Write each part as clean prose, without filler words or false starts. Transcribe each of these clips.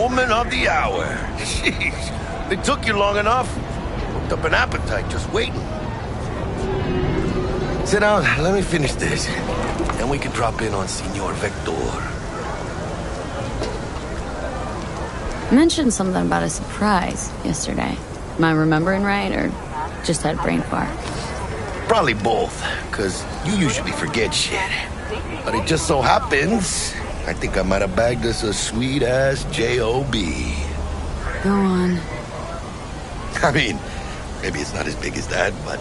moment of the hour. Jeez, it took you long enough. Hooked up an appetite just waiting. Sit down, let me finish this. Then we can drop in on Senor Vector. Mentioned something about a surprise yesterday. Am I remembering right, or just had brain fart? Probably both, because you usually forget shit. But it just so happens, I think I might have bagged us a sweet-ass J.O.B. Go on. I mean, maybe it's not as big as that, but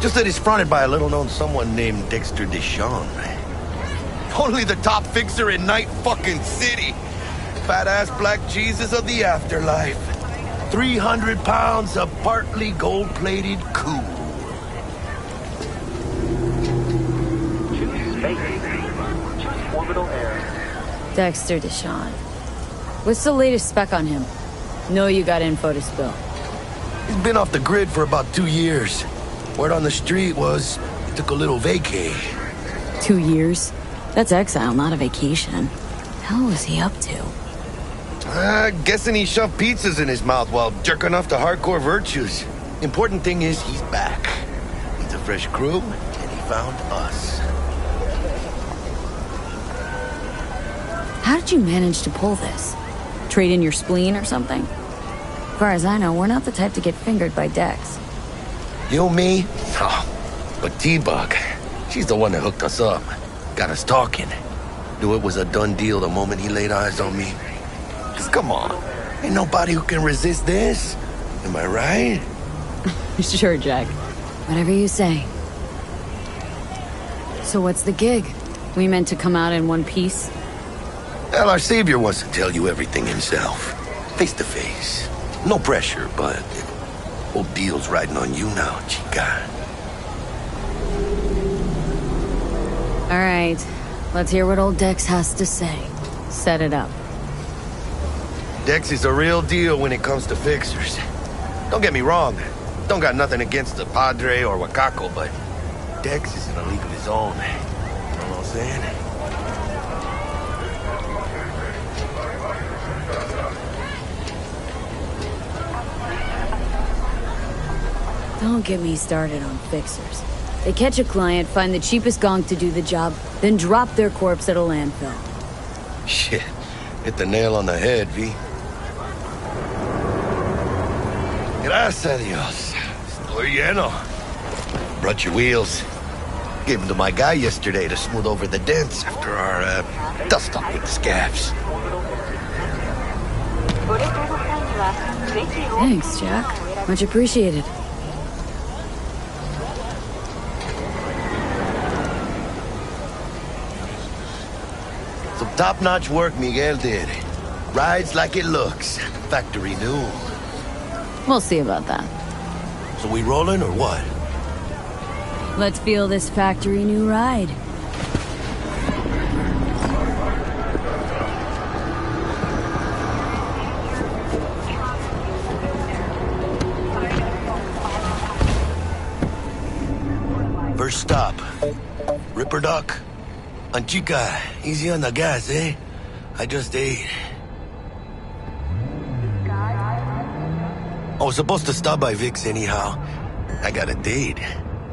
just that it's fronted by a little-known someone named Dexter Deshawn. Only the top fixer in Night fucking City. Fat-ass black Jesus of the afterlife. 300 pounds of partly gold-plated cool. Orbital air. Dexter Deshawn. What's the latest spec on him? Know you got info to spill. He's been off the grid for about 2 years. Word on the street was he took a little vacay. 2 years? That's exile, not a vacation. Hell was he up to? Guessing he shoved pizzas in his mouth while jerking off to hardcore virtues. Important thing is he's back. Needs a fresh crew, and he found us. How did you manage to pull this? Trade in your spleen or something? As far as I know, we're not the type to get fingered by Dex. You, me? Oh, but T-Bug, she's the one that hooked us up. Got us talking. Knew it was a done deal the moment he laid eyes on me. Cause come on, ain't nobody who can resist this. Am I right? Sure, Jack. Whatever you say. So what's the gig? We meant to come out in one piece? Well, our savior wants to tell you everything himself. Face to face. No pressure, but whole deal's riding on you now, chica. All right. Let's hear what old Dex has to say. Set it up. Dex is a real deal when it comes to fixers. Don't get me wrong. Don't got nothing against the Padre or Wakako, but Dex is in a league of his own. You know what I'm saying? Don't get me started on fixers. They catch a client, find the cheapest gong to do the job, then drop their corpse at a landfill. Shit. Hit the nail on the head, V. Gracias a Dios. Estoy lleno. Brought your wheels. Gave them to my guy yesterday to smooth over the dents after our dust-up with the scabs. Thanks, Jack. Much appreciated. Some top-notch work Miguel did. Rides like it looks. Factory new. We'll see about that. So we rolling or what? Let's feel this factory new ride. First stop. Ripper Dock. Anchica, easy on the gas, eh? I just ate. I was supposed to stop by Vic's anyhow. I got a date.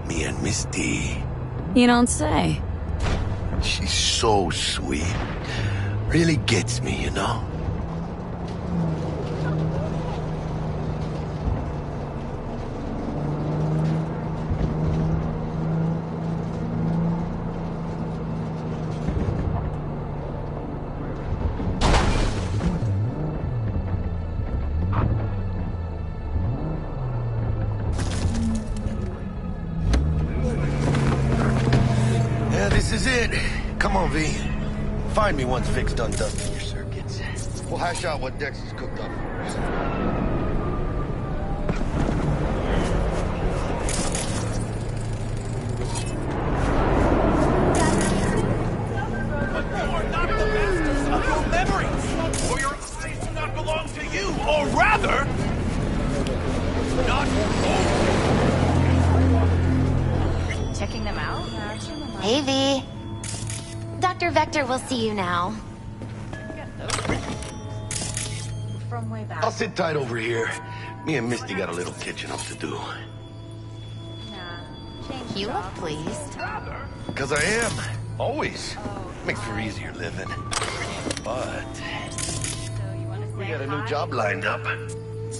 Me and Misty. You don't say. She's so sweet. Really gets me, you know? This is it. Come on, V. Find me once Vic's done dusting your circuits. We'll hash out what Dex has cooked up first. Checking them out? Hey, V. Dr. Vector will see you now. from way back. I'll sit tight over here. Me and Misty got a little catching up to do. Nah. Change You look jobs. pleased. Because I am. Always. Makes for easier living. But So you want to we say got a new hi? job lined up.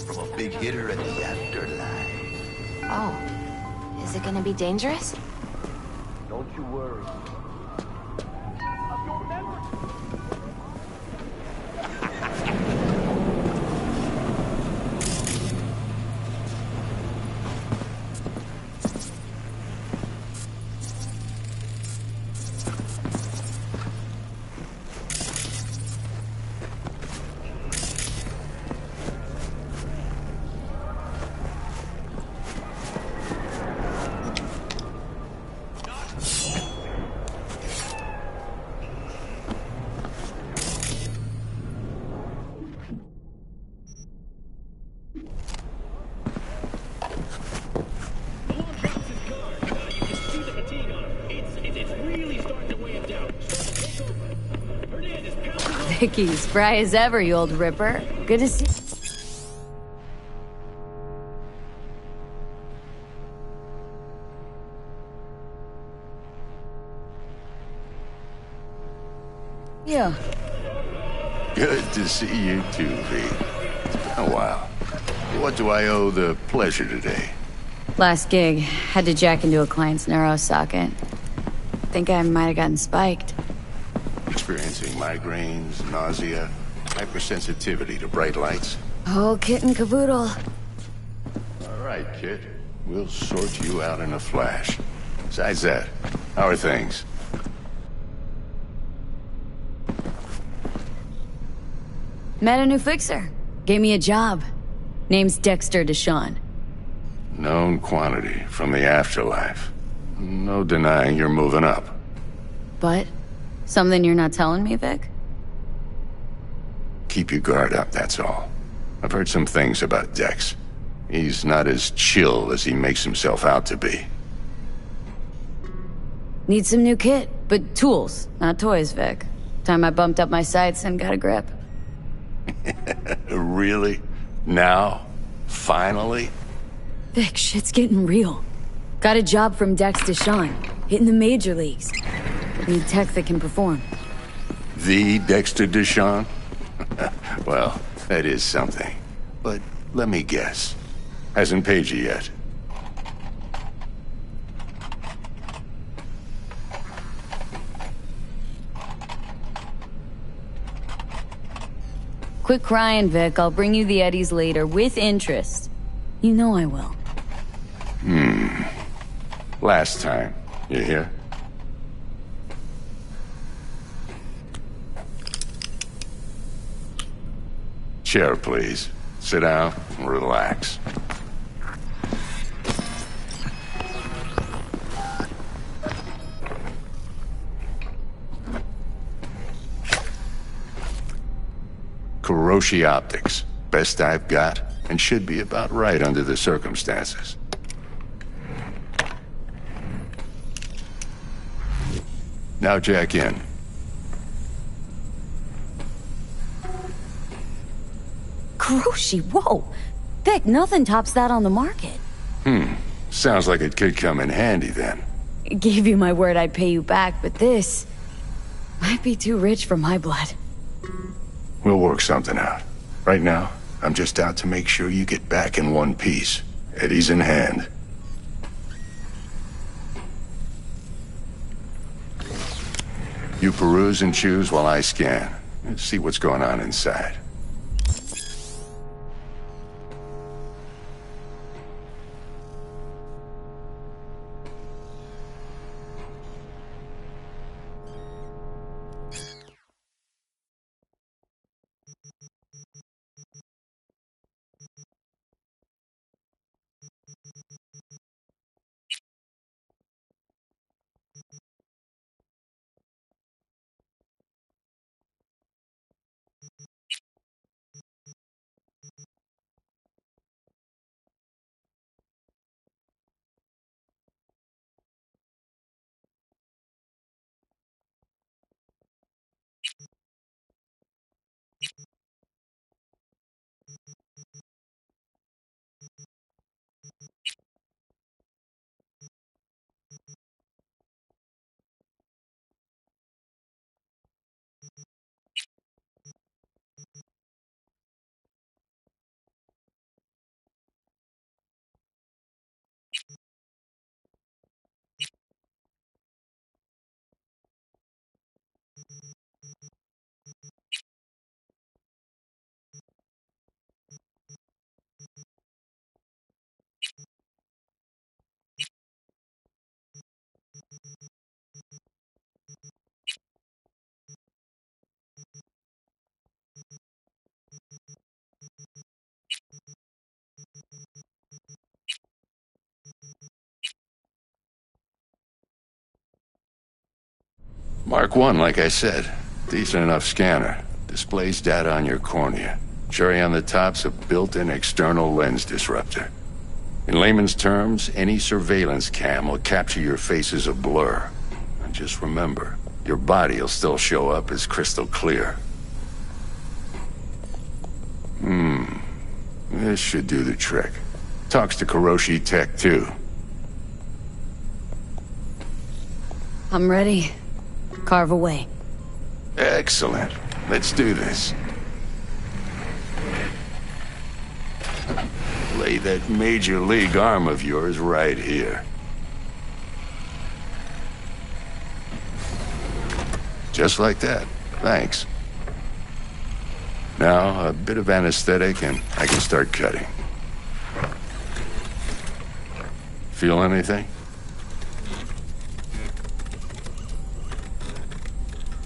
From a big hitter at the afterlife. Oh. Is it gonna be dangerous? Don't you worry. Vicky, spry as ever, you old ripper. Good to see. Yeah. Good to see you too, V. It's been a while. What do I owe the pleasure today? Last gig, had to jack into a client's neuro socket. Think I might have gotten spiked. Experiencing migraines, nausea, hypersensitivity to bright lights? Oh, kit and caboodle. All right, kid. We'll sort you out in a flash. Besides that, how are things? Met a new fixer. Gave me a job. Name's Dexter Deshawn. Known quantity from the afterlife. No denying you're moving up. But something you're not telling me, Vic? Keep your guard up, that's all. I've heard some things about Dex. He's not as chill as he makes himself out to be. Need some new kit, but tools, not toys, Vic. Time I bumped up my sights and got a grip. Really? Now? Finally? Vic, shit's getting real. Got a job from Dex Deshawn, hitting the major leagues. Need tech that can perform. The Dexter Deshawn? Well, that is something. But let me guess. Hasn't paid you yet. Quit crying, Vic. I'll bring you the eddies later, with interest. You know I will. Last time. You hear? Chair, please. Sit down and relax. Kuroshi Optics. Best I've got, and should be about right under the circumstances. Now jack in. Kuroshi, whoa! Vic, nothing tops that on the market. Sounds like it could come in handy then. Gave you my word I'd pay you back, but this might be too rich for my blood. We'll work something out. Right now, I'm just out to make sure you get back in one piece. Eddie's in hand. You peruse and choose while I scan. See what's going on inside. Mark 1, like I said. Decent enough scanner. Displays data on your cornea. Cherry on the top's a built-in external lens disruptor. In layman's terms, any surveillance cam will capture your face as a blur. And just remember, your body will still show up as crystal clear. This should do the trick. Talks to Kuroshi Tech, too. I'm ready. Carve away. Excellent. Let's do this. Lay that major league arm of yours right here. Just like that. Thanks. Now, a bit of anesthetic and I can start cutting. Feel anything?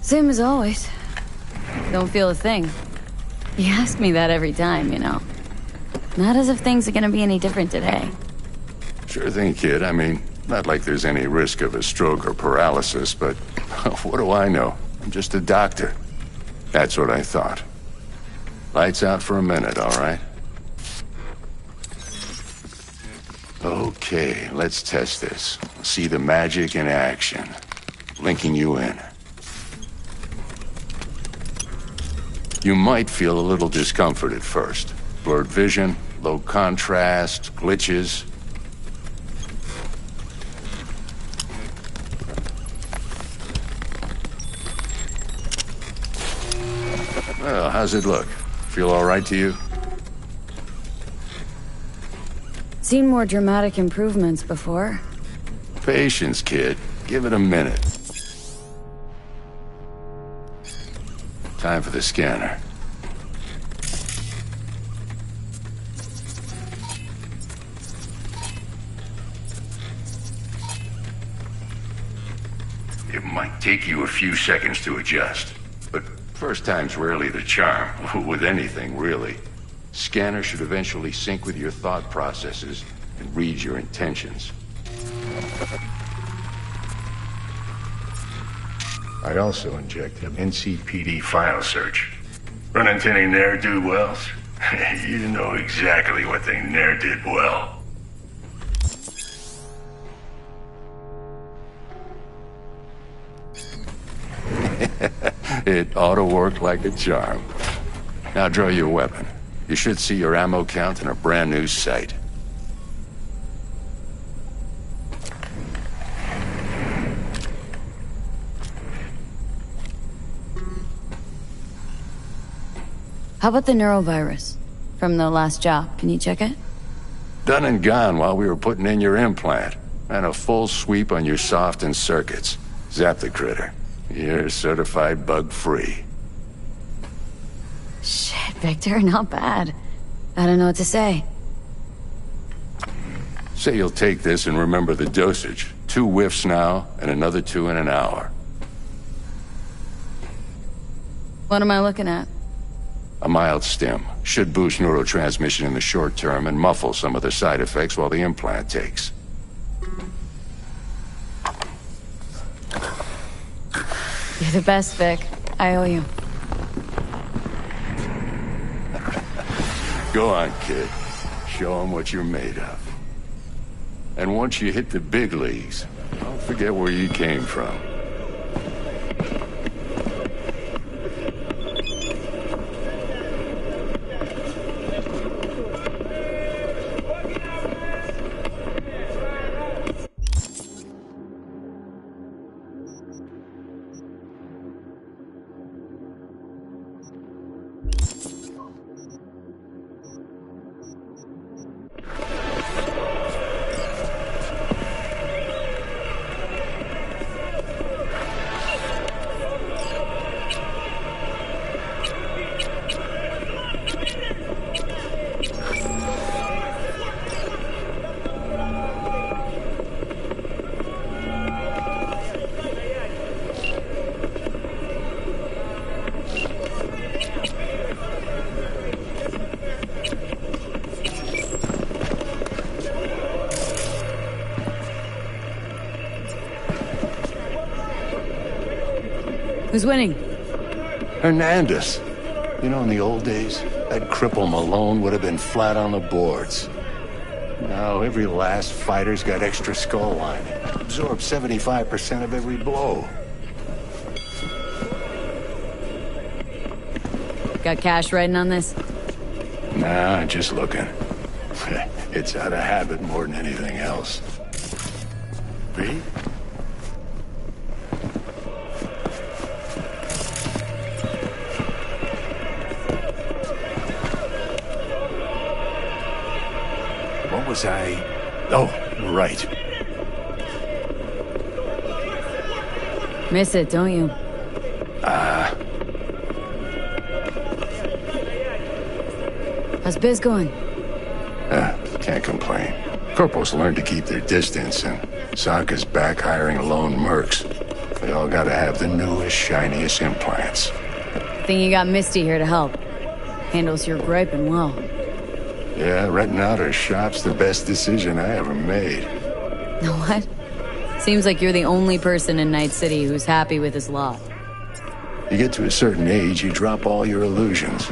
Same as always. Don't feel a thing. You ask me that every time, you know. Not as if things are gonna be any different today. Sure thing, kid. I mean, not like there's any risk of a stroke or paralysis, but what do I know? I'm just a doctor. That's what I thought. Lights out for a minute, all right? Okay, let's test this. See the magic in action. Linking you in. You might feel a little discomfort at first. Blurred vision, low contrast, glitches. Well, how's it look? Feel all right to you? Seen more dramatic improvements before. Patience, kid. Give it a minute. Time for the scanner. It might take you a few seconds to adjust, but first time's rarely the charm, with anything, really. Scanner should eventually sync with your thought processes and read your intentions. I also inject an NCPD file search. Run into any ne'er-do-wells? You know exactly what they ne'er did well. It ought to work like a charm. Now draw your weapon. You should see your ammo count in a brand new sight. How about the neurovirus? From the last job, can you check it? Done and gone while we were putting in your implant. And a full sweep on your soft and circuits. Zap the critter. You're certified bug-free. Shit, Victor, not bad. I don't know what to say. Say you'll take this and remember the dosage. 2 whiffs now, and another 2 in an hour. What am I looking at? A mild stim. Should boost neurotransmission in the short term and muffle some of the side effects while the implant takes. You're the best, Vic. I owe you. Go on, kid. Show them what you're made of. And once you hit the big leagues, don't forget where you came from. Who's winning? Hernandez. You know, in the old days, that cripple Malone would have been flat on the boards. Now, every last fighter's got extra skull lining. Absorbs 75% of every blow. Got cash writing on this? Nah, just looking. It's out of habit more than anything else. V? What was I... Oh, right. Miss it, don't you? How's biz going? Can't complain. Corporals learn to keep their distance, and Sokka's back hiring lone mercs. They all gotta have the newest, shiniest implants. Think you got Misty here to help. Handles your griping well. Yeah, renting out her shop's the best decision I ever made. What? Seems like you're the only person in Night City who's happy with his lot. You get to a certain age, you drop all your illusions.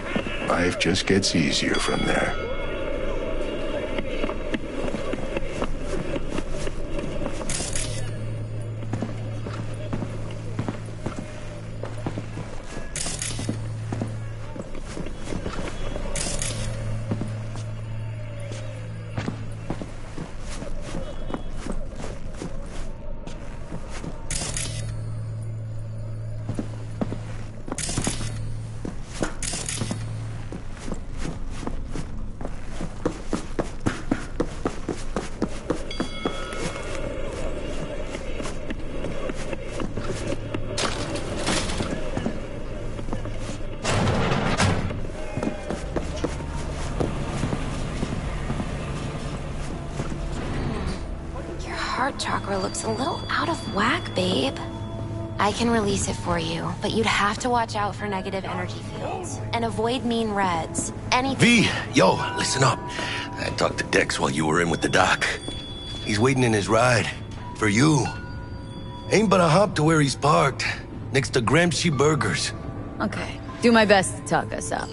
Life just gets easier from there. Heart chakra looks a little out of whack, babe. I can release it for you, but you'd have to watch out for negative energy fields and avoid mean reds. Anything. V, yo, listen up. I talked to Dex while you were in with the doc. He's waiting in his ride. For you. Ain't but a hop to where he's parked. Next to Gramsci Burgers. Okay. Do my best to talk us out.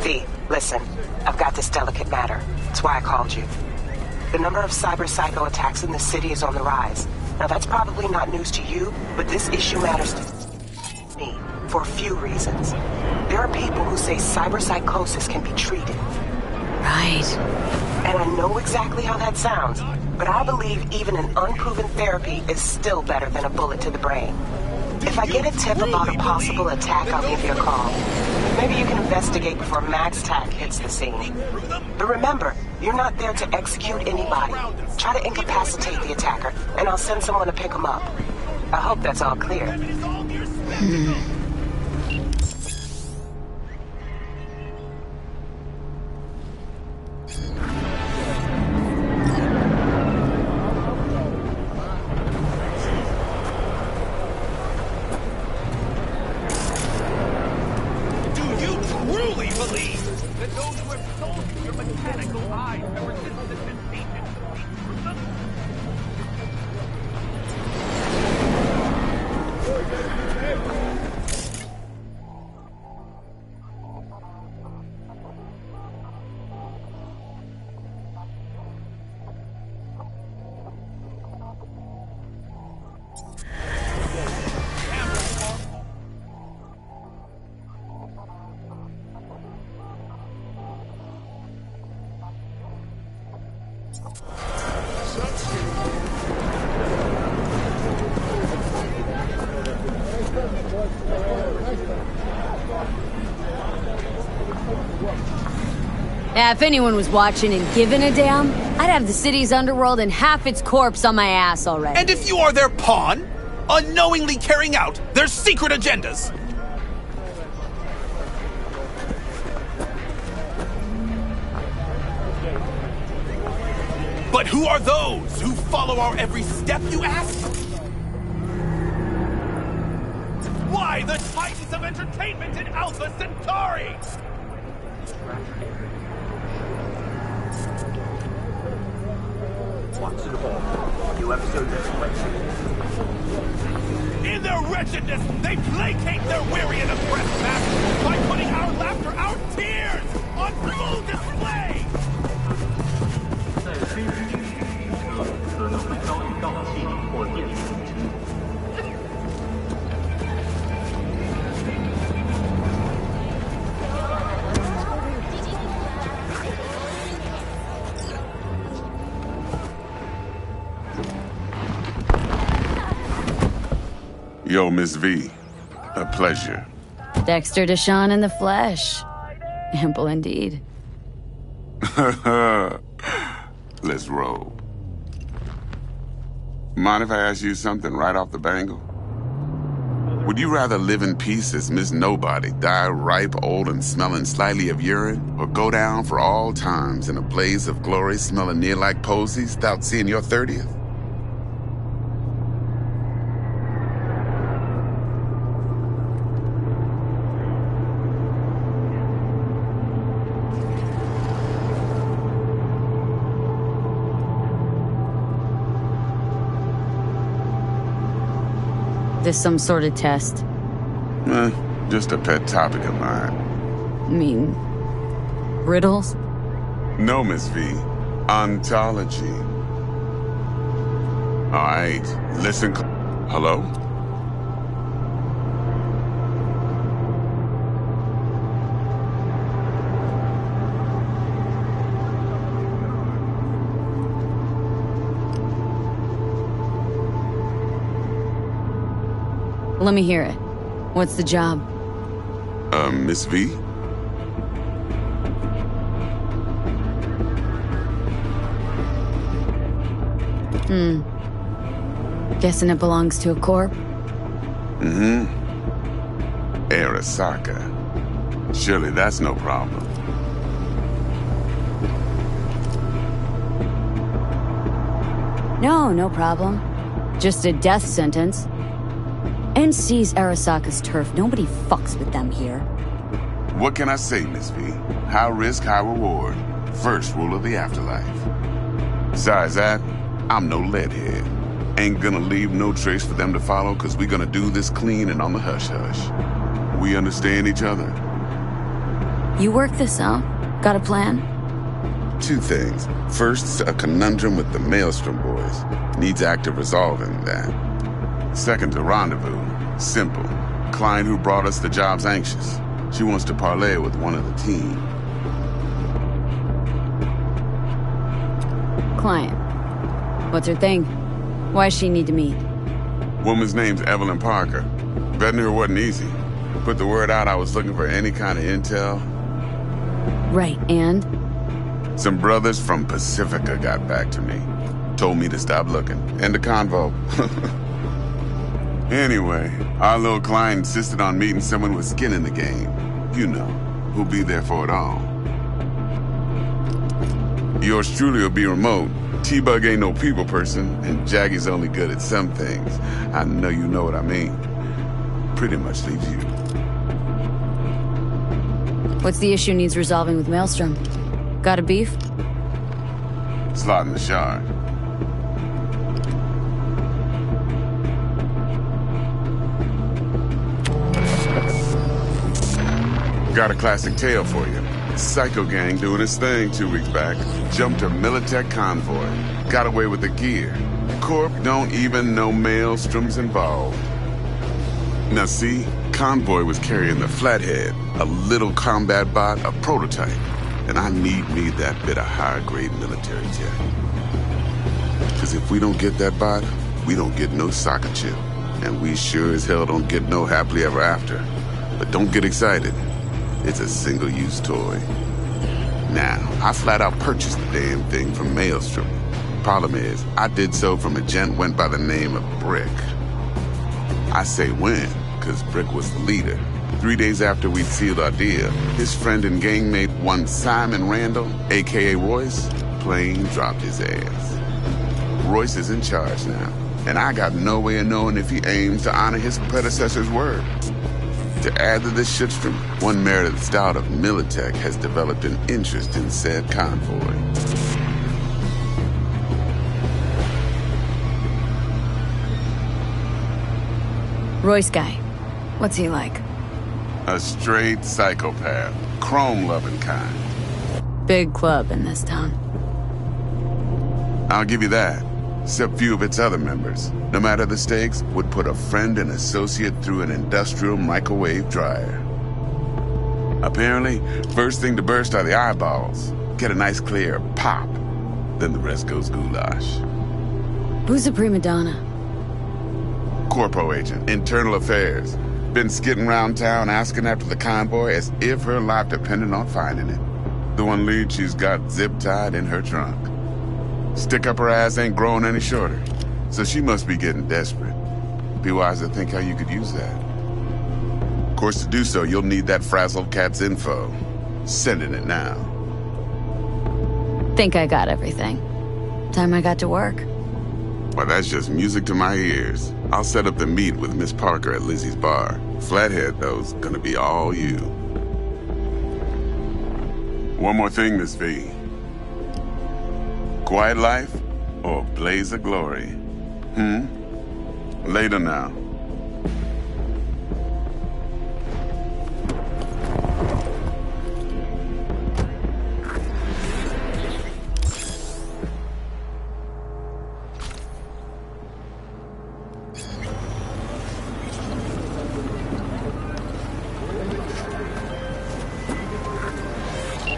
V, listen. I've got this delicate matter. That's why I called you. The number of cyber psycho attacks in the city is on the rise. Now that's probably not news to you, but this issue matters to me for a few reasons. There are people who say cyberpsychosis can be treated. Right. And I know exactly how that sounds, but I believe even an unproven therapy is still better than a bullet to the brain. If I get a tip about a possible attack, I'll give you a call. Maybe you can investigate before Max Tack hits the scene. But remember, you're not there to execute anybody. Try to incapacitate the attacker, and I'll send someone to pick him up. I hope that's all clear. Yeah, if anyone was watching and giving a damn, I'd have the city's underworld and half its corpse on my ass already. And if you are their pawn, unknowingly carrying out their secret agendas. But who are those who follow our every step, you ask? Why the titans of entertainment in Alpha Centauri? In their wretchedness, they placate their weary and oppressed masses by putting our laughter, our tears, on full display! 在非知区域，可能会遭遇盗窃或电力攻击。Yo, Miss V. A pleasure. Dexter Deshawn in the flesh. Ample indeed. Let's roll. Mind if I ask you something right off the bangle? Would you rather live in peace as Miss Nobody, die ripe, old, and smelling slightly of urine, or go down for all times in a blaze of glory smelling near like posies without seeing your 30th? This some sort of test? Just a pet topic of mine. I mean, riddles? No, Miss V. Ontology. All right, listen. Hello? Let me hear it. What's the job? Miss V? Guessing it belongs to a corp? Mm-hmm. Arasaka. Surely that's no problem. No problem. Just a death sentence. NC's Arasaka's turf. Nobody fucks with them here. What can I say, Miss V? High risk, high reward. First rule of the afterlife. Besides that, I'm no leadhead. Ain't gonna leave no trace for them to follow, cause we gonna do this clean and on the hush-hush. We understand each other? You work this out? Got a plan? Two things. First, a conundrum with the Maelstrom boys. Needs active resolving that. Second, a rendezvous. Simple. Client who brought us the job's anxious. She wants to parlay with one of the team. Client. What's her thing? Why's she need to meet? Woman's name's Evelyn Parker. Betting her wasn't easy. Put the word out I was looking for any kind of intel. Right, and? Some brothers from Pacifica got back to me. Told me to stop looking. End of convo. Anyway, our little client insisted on meeting someone with skin in the game. You know, who'll be there for it all. Yours truly will be remote. T-Bug ain't no people person, and Jaggy's only good at some things. I know you know what I mean. Pretty much leaves you. What's the issue needs resolving with Maelstrom? Got a beef? Slot in the shard. Got a classic tale for you. Psycho gang doing its thing 2 weeks back. Jumped a Militech convoy. Got away with the gear. Corp don't even know Maelstrom's involved. Now see, convoy was carrying the Flathead, a little combat bot, a prototype. And I need me that bit of high-grade military tech. Cause if we don't get that bot, we don't get no soccer chip. And we sure as hell don't get no happily ever after. But don't get excited. It's a single-use toy. Now, I flat out purchased the damn thing from Maelstrom. Problem is, I did so from a gent went by the name of Brick. I say when, cause Brick was the leader. 3 days after we'd sealed our deal, his friend and gangmate, one Simon Randall, aka Royce, plain dropped his ass. Royce is in charge now, and I got no way of knowing if he aims to honor his predecessor's word. To add to this shitstream, one Meredith Stout of Militech has developed an interest in said convoy. Royce guy. What's he like? A straight psychopath. Chrome-loving kind. Big club in this town. I'll give you that. Except few of its other members, no matter the stakes, would put a friend and associate through an industrial microwave dryer. Apparently, first thing to burst are the eyeballs. Get a nice clear pop. Then the rest goes goulash. Who's the prima donna? Corpo agent, internal affairs. Been skidding around town asking after the convoy as if her life depended on finding it. The one lead she's got zip-tied in her trunk. Stick up her ass ain't growing any shorter, so she must be getting desperate. Be wise to think how you could use that. Of course, to do so, you'll need that frazzled cat's info. Sending it now. Think I got everything. Time I got to work. Well, that's just music to my ears. I'll set up the meet with Miss Parker at Lizzie's bar. Flathead, though's gonna be all you. One more thing, Miss V. Quiet life or blaze of glory? Later now.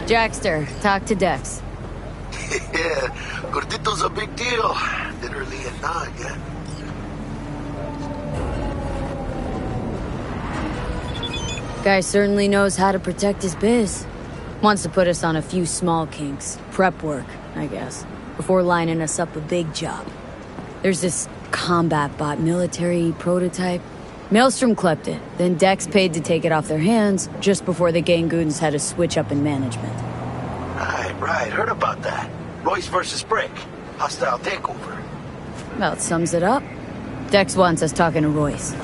Jackster, talk to Dex. Yeah, Gordito's a big deal. Literally a nod, yeah. Guy certainly knows how to protect his biz. Wants to put us on a few small kinks. Prep work, I guess. Before lining us up a big job. There's this combat bot military prototype. Maelstrom clept it, then Dex paid to take it off their hands just before the Gangoons had a switch up in management. Right, heard about that. Royce versus Brick. Hostile takeover. About sums it up. Dex wants us talking to Royce.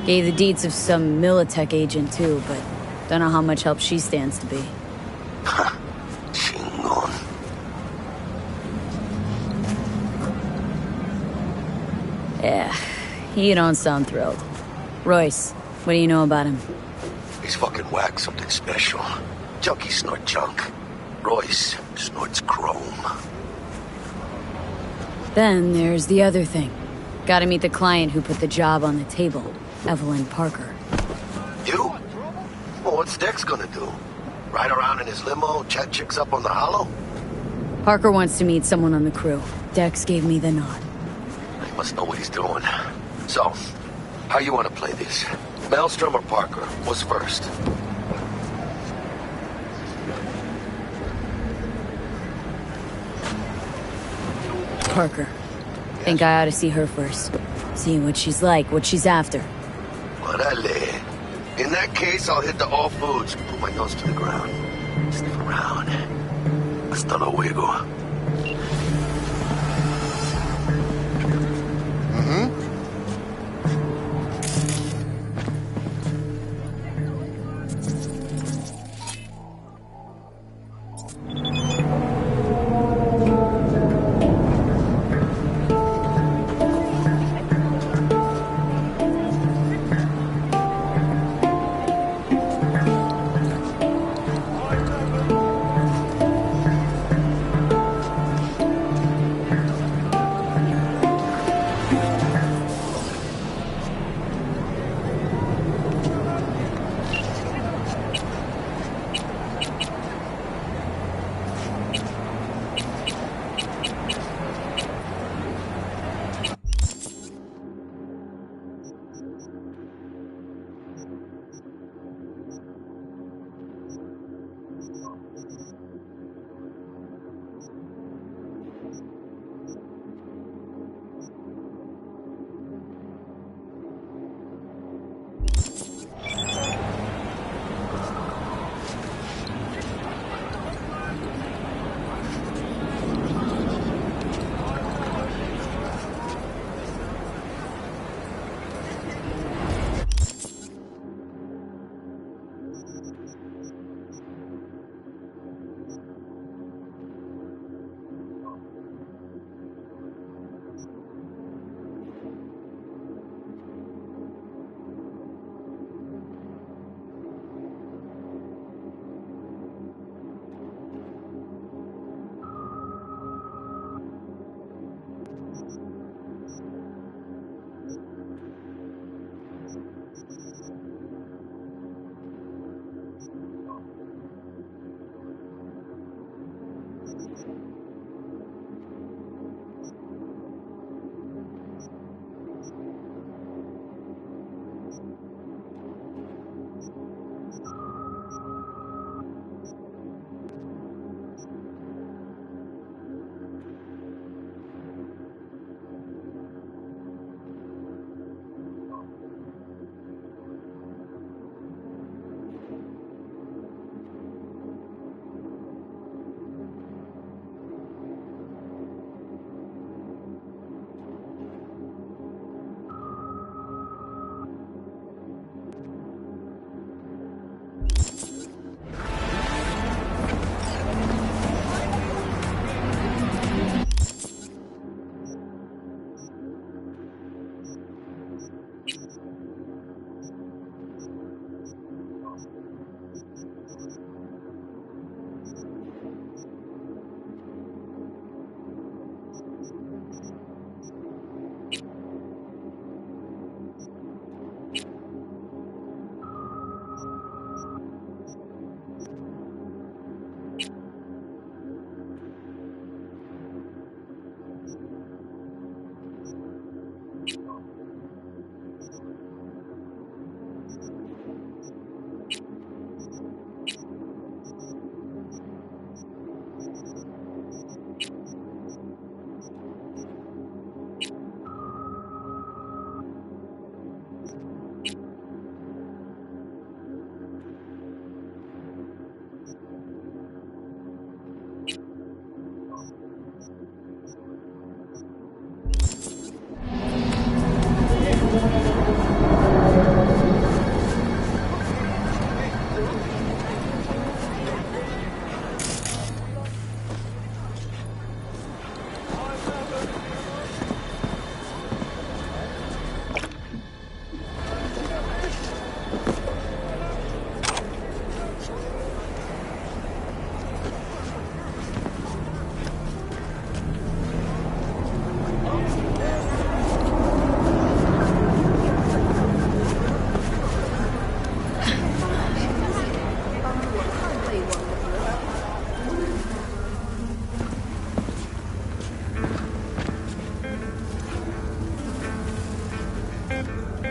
Gave the deeds of some Militech agent too, but don't know how much help she stands to be. Chingon. Yeah, you don't sound thrilled. Royce, what do you know about him? He's fucking whack, something special. Junkies snort junk. Royce snorts chrome. Then there's the other thing. Gotta meet the client who put the job on the table, Evelyn Parker. You? Well, what's Dex gonna do? Ride around in his limo, chat chicks up on the hollow? Parker wants to meet someone on the crew. Dex gave me the nod. He must know what he's doing. So, how you want to play this? Maelstrom or Parker? What's first? Parker. Think I ought to see her first. See what she's like, what she's after. Orale. In that case, I'll hit the all foods and put my nose to the ground. Sniff around. Hasta luego.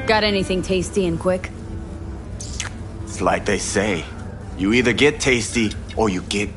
Got anything tasty and quick? It's like they say. You either get tasty, or you get...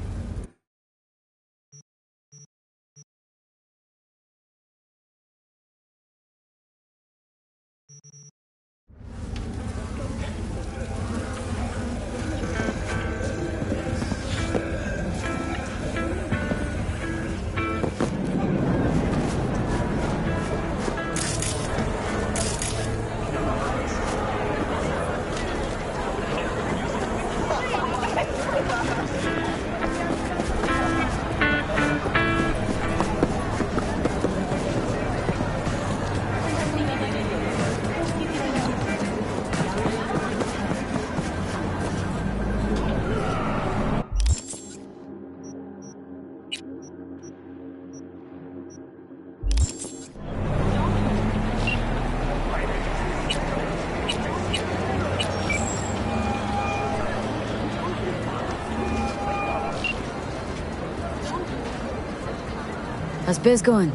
How's biz going?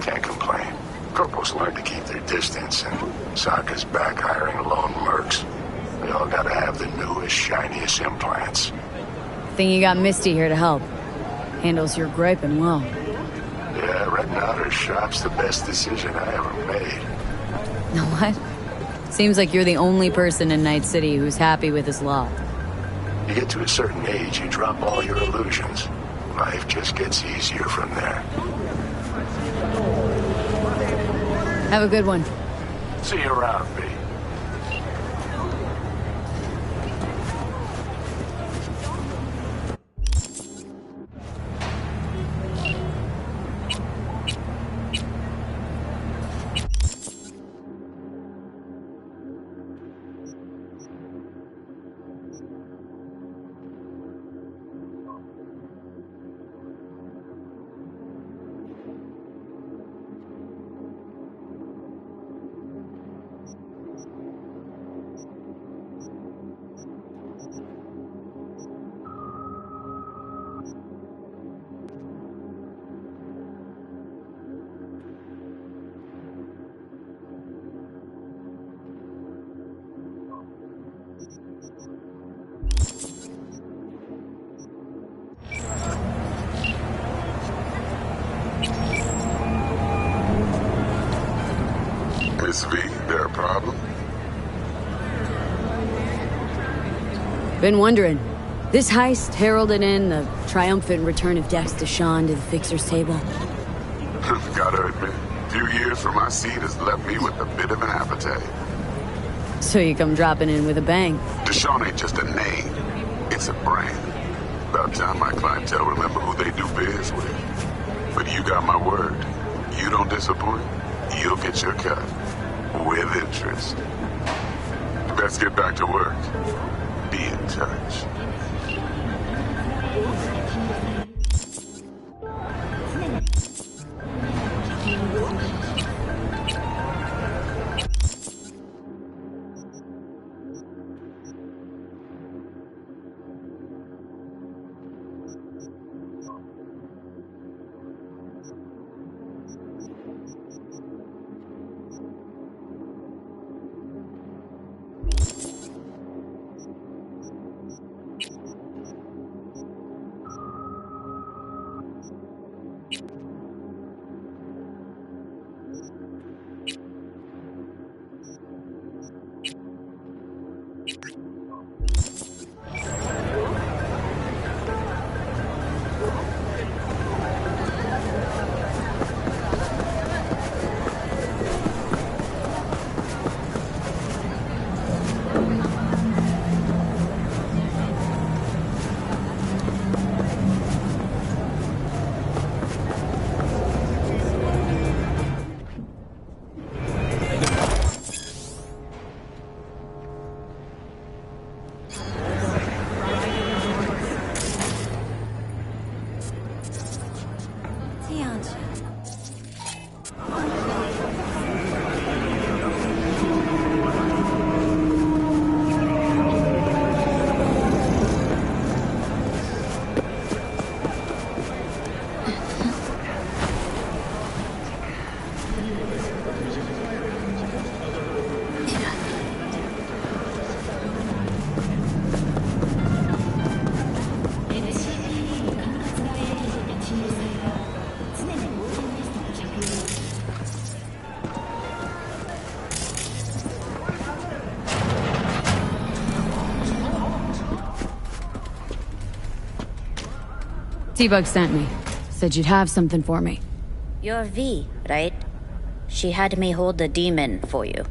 Can't complain. Corporals learned to keep their distance, and Sokka's back hiring lone mercs. They all gotta have the newest, shiniest implants. Think you got Misty here to help. Handles your griping well. Yeah, renting out her shop's the best decision I ever made. Know what? Seems like you're the only person in Night City who's happy with his lot. You get to a certain age, you drop all your illusions. Life just gets easier from there. Have a good one. See you around, B. Miss V, there a problem? Been wondering. This heist heralded in the triumphant return of Dex Deshawn to the Fixer's table. Gotta admit, a few years from my seat has left me with a bit of an appetite. So you come dropping in with a bang. Deshaun ain't just a name, it's a brand. About time my clientele remember who they do biz with. But you got my word. You don't disappoint, you'll get your cut. With interest. Let's get back to work. Be in touch. T-Bug sent me. Said you'd have something for me. You're V, right? She had me hold the demon for you.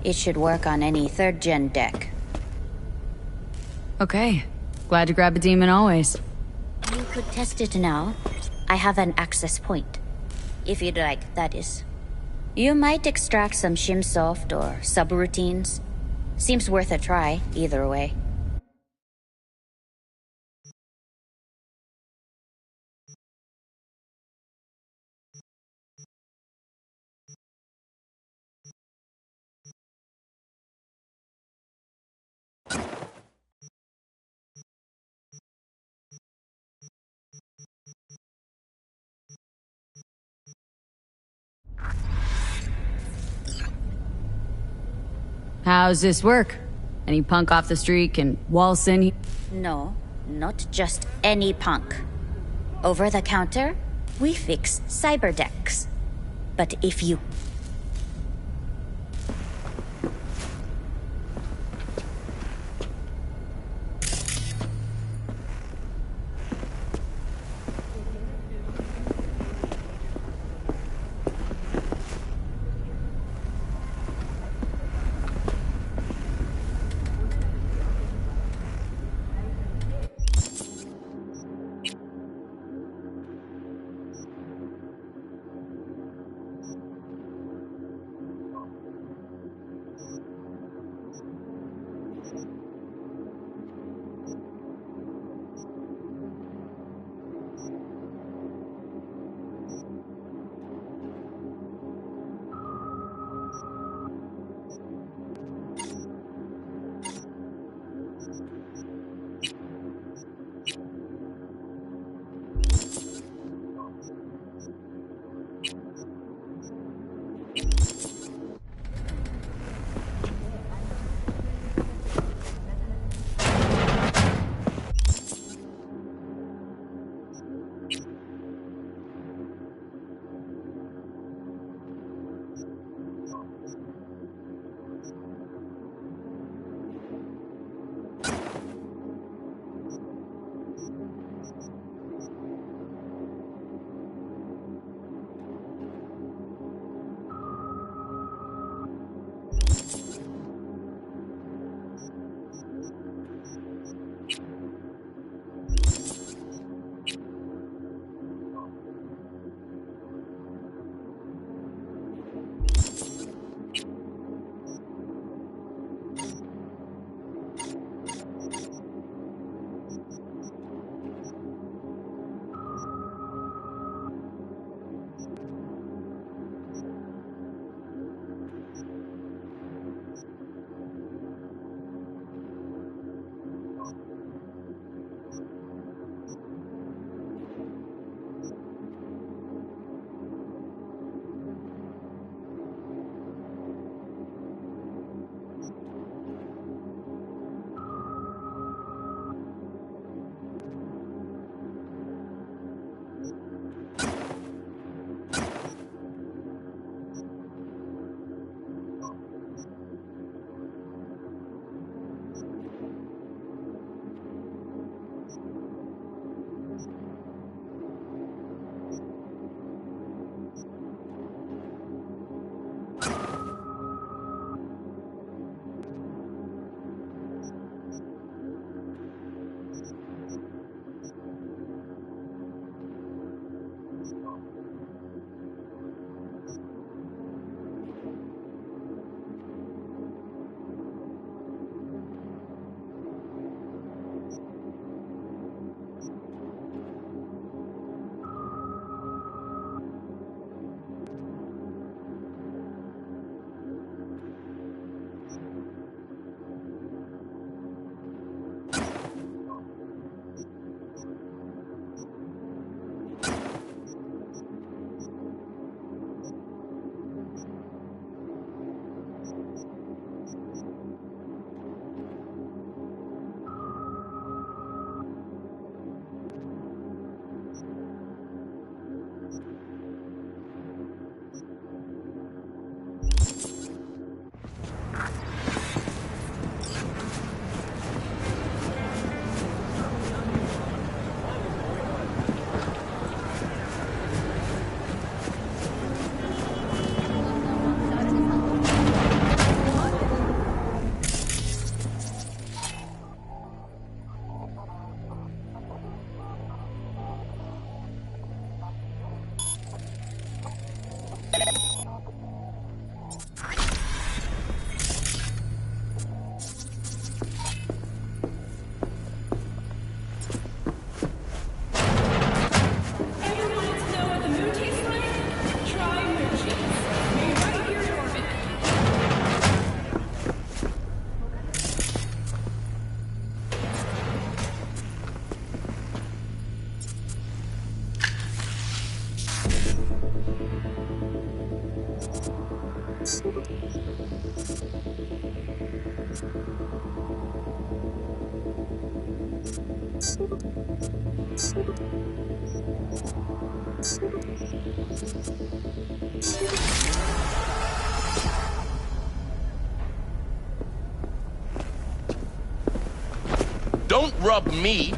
It should work on any 3rd-gen deck. Okay. Glad to grab a demon always. You could test it now. I have an access point. If you'd like, that is. You might extract some shimsoft or subroutines. Seems worth a try, either way. How's this work? Any punk off the street can waltz in? No, not just any punk. Over the counter, we fix cyber decks. But if you... Don't rub me.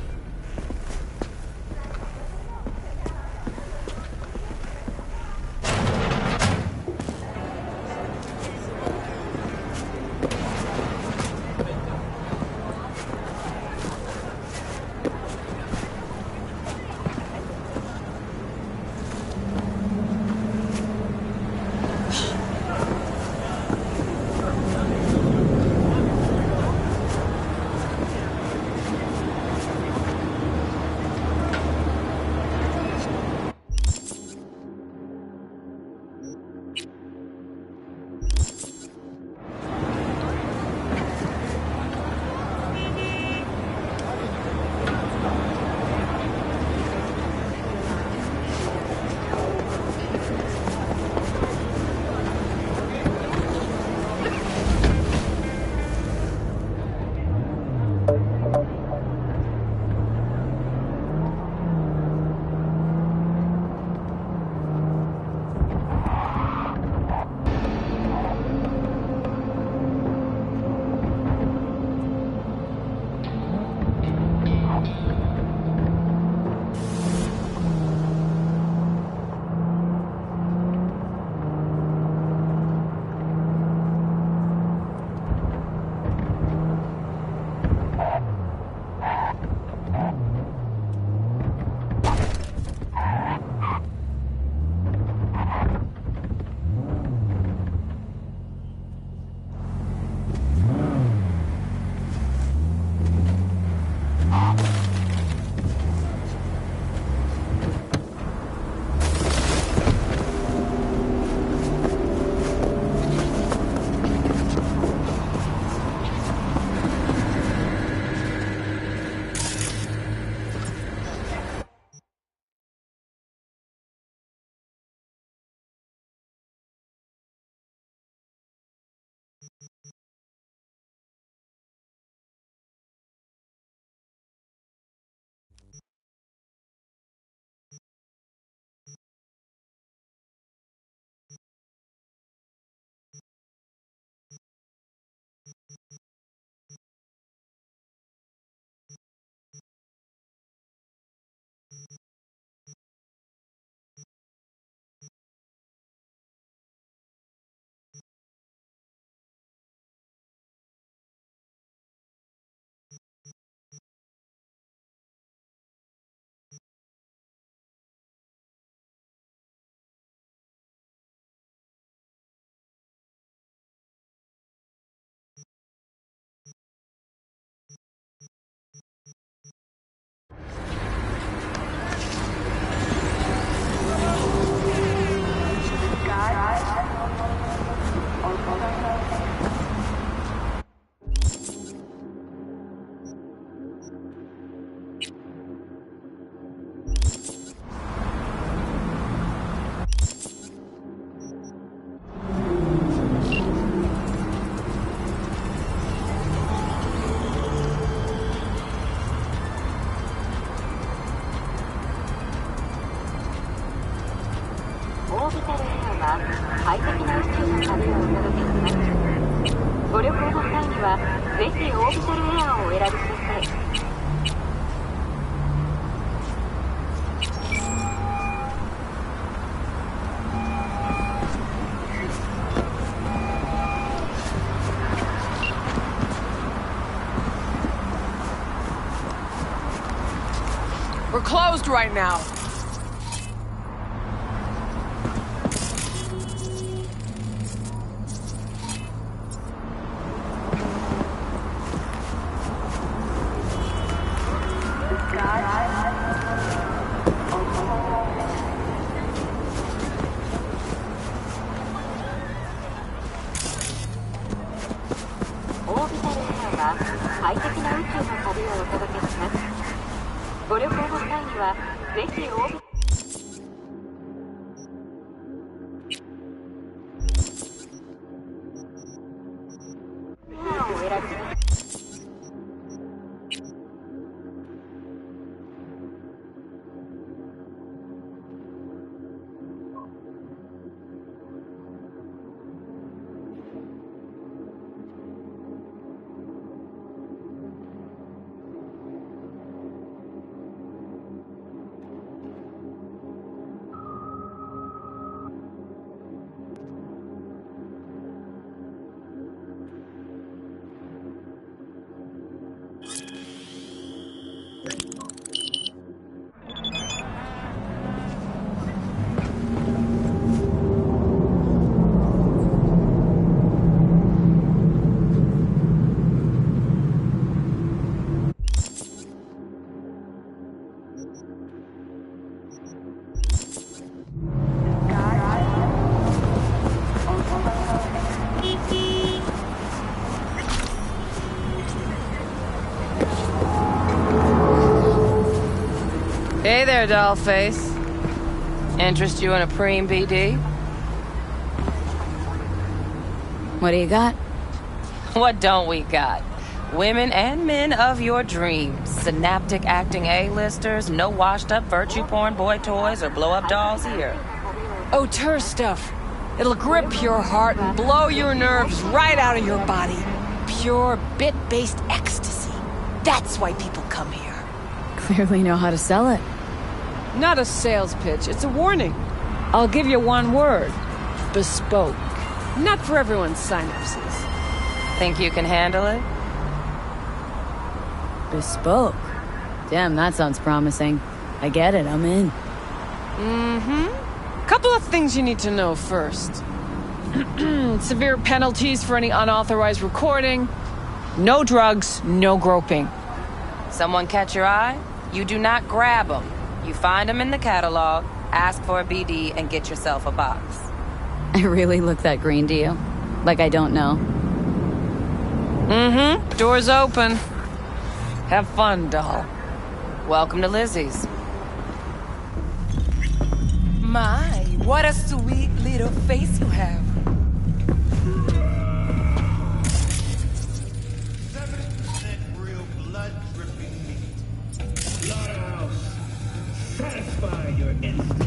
We're closed right now. Hey there, dollface. Interest you in a preem BD? What do you got? What don't we got? Women and men of your dreams. Synaptic acting A-listers, no washed-up virtue porn boy toys or blow-up dolls here. Auteur stuff. It'll grip your heart and blow your nerves right out of your body. Pure bit-based ecstasy. That's why people come here. Clearly know how to sell it. Not a sales pitch, it's a warning. I'll give you one word. Bespoke. Not for everyone's synapses. Think you can handle it? Bespoke. Damn, that sounds promising. I get it, I'm in. Mm-hmm. Couple of things you need to know first. Severe penalties for any unauthorized recording. No drugs, no groping. Someone catch your eye? You do not grab them. You find them in the catalog, ask for a BD, and get yourself a box. I really look that green to you? Like I don't know? Mm-hmm. Door's open. Have fun, doll. Welcome to Lizzie's. My, what a sweet little face you have. 7% real blood dripping meat. Slaughterhouse. Satisfy your instincts.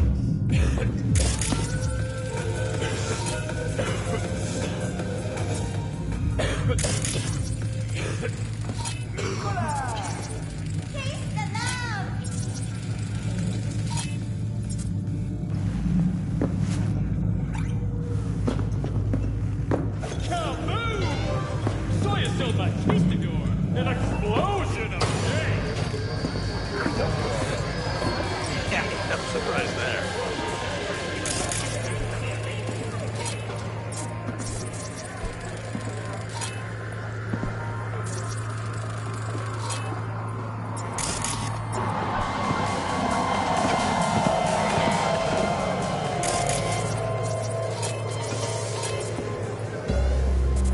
An explosion of hate! Yeah, I'm surprised there.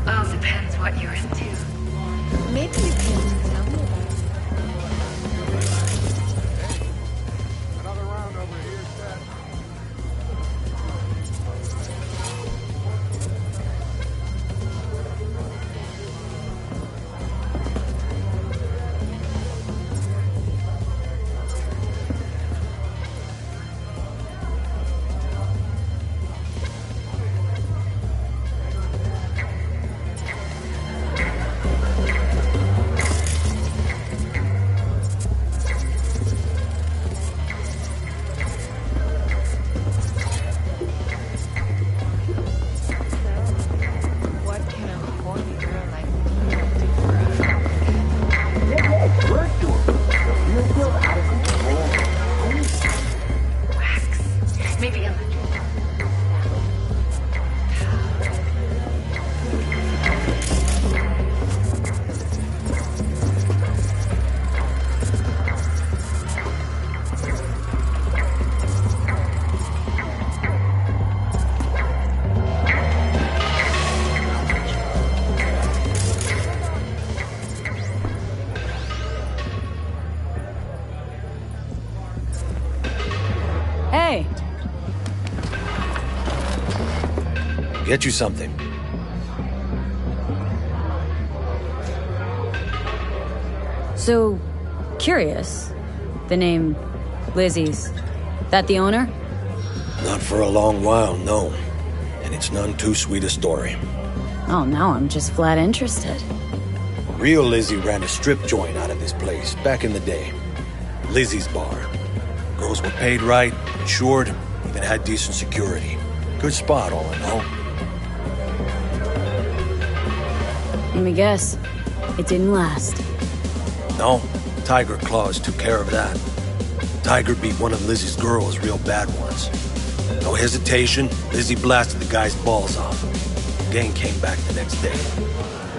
All depends what you're into. Maybe you can tell me about it. Another round over here, set. Hey! Get you something. So, curious. The name Lizzie's. That the owner? Not for a long while, no. And it's none too sweet a story. Oh, now I'm just flat interested. Real Lizzie ran a strip joint out of this place back in the day. Lizzie's Bar. Girls were paid right, insured, even had decent security. Good spot, all in all. Let me guess. It didn't last. No, Tiger Claws took care of that. Tiger beat one of Lizzie's girls real bad once. No hesitation, Lizzie blasted the guy's balls off. Gang came back the next day.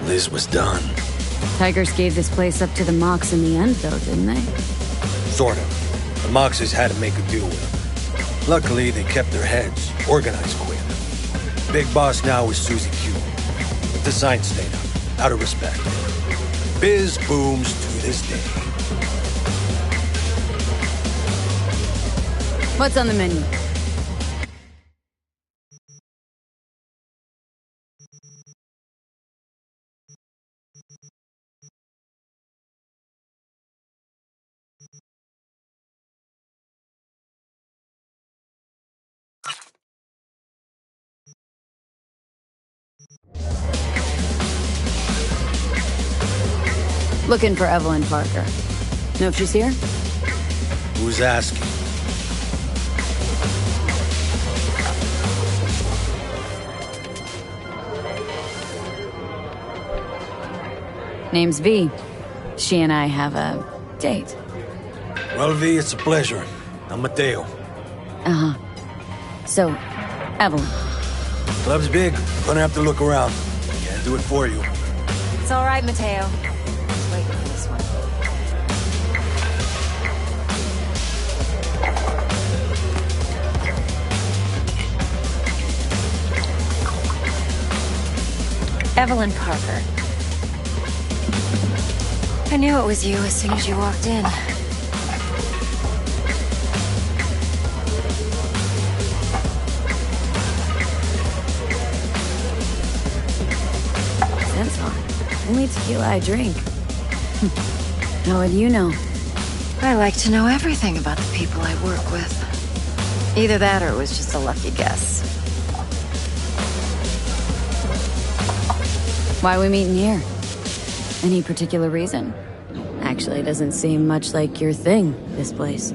Liz was done. Tigers gave this place up to the Mox in the end, though, didn't they? Sort of. The Moxes had to make a deal with them. Luckily, they kept their heads, organized quick. Big boss now is Susie Q. But the sign stayed up, out of respect. Biz booms to this day. What's on the menu? Looking for Evelyn Parker. Know if she's here? Who's asking? Name's V. She and I have a date. Well, V, it's a pleasure. I'm Mateo. Uh-huh. So, Evelyn. Club's big. Gonna have to look around. Can't do it for you. It's all right, Mateo. Just waiting for this one. Evelyn Parker. I knew it was you as soon as you walked in. That's on. Only tequila I drink. How would you know? I like to know everything about the people I work with. Either that or it was just a lucky guess. Why are we meeting here? Any particular reason? Actually, it doesn't seem much like your thing, this place.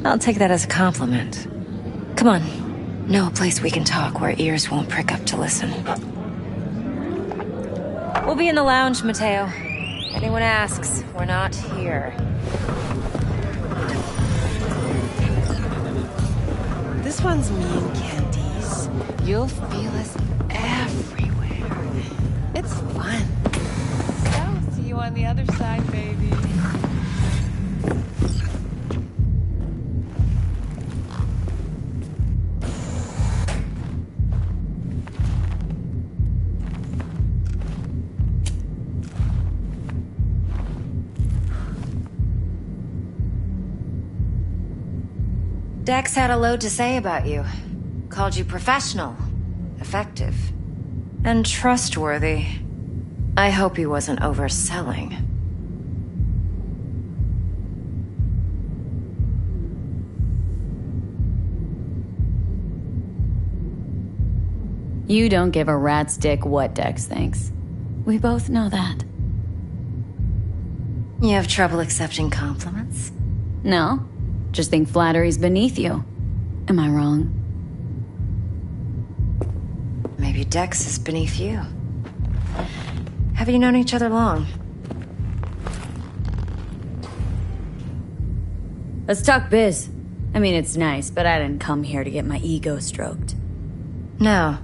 I'll take that as a compliment. Come on. Know a place we can talk where ears won't prick up to listen. We'll be in the lounge, Mateo. Anyone asks, we're not here. This one's me and Candice. You'll feel us everywhere. It's fun. So, see you on the other side, baby. Dex had a load to say about you. Called you professional, effective, and trustworthy. I hope he wasn't overselling. You don't give a rat's dick what Dex thinks. We both know that. You have trouble accepting compliments? No, just think flattery's beneath you. Am I wrong? Maybe Dex is beneath you. Have you known each other long? Let's talk biz. I mean, it's nice, but I didn't come here to get my ego stroked. No.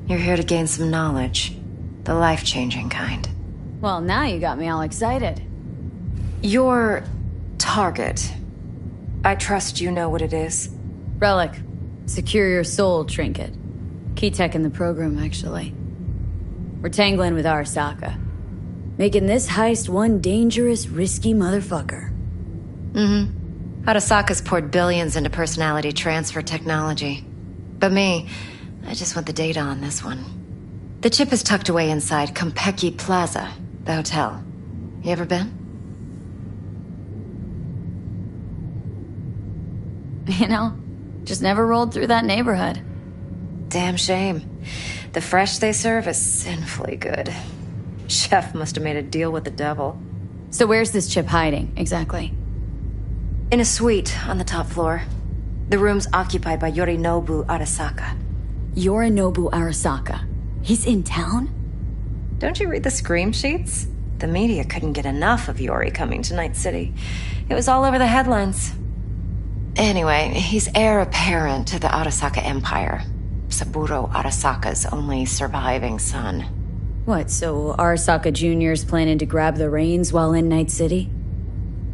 You're here to gain some knowledge. The life-changing kind. Well, now you got me all excited. Your target. I trust you know what it is. Relic. Secure your soul trinket. Key tech in the program, actually. We're tangling with Arasaka. Making this heist one dangerous, risky motherfucker. Mm-hmm. Arasaka's poured billions into personality transfer technology. But me, I just want the data on this one. The chip is tucked away inside Kompeki Plaza, the hotel. You ever been? You know, just never rolled through that neighborhood. Damn shame. The fresh they serve is sinfully good. Chef must have made a deal with the devil. So where's this chip hiding, exactly? In a suite on the top floor. The room's occupied by Yorinobu Arasaka. Yorinobu Arasaka? He's in town? Don't you read the scream sheets? The media couldn't get enough of Yori coming to Night City. It was all over the headlines. Anyway, he's heir apparent to the Arasaka Empire. Saburo Arasaka's only surviving son. What, so Arasaka Jr.'s planning to grab the reins while in Night City?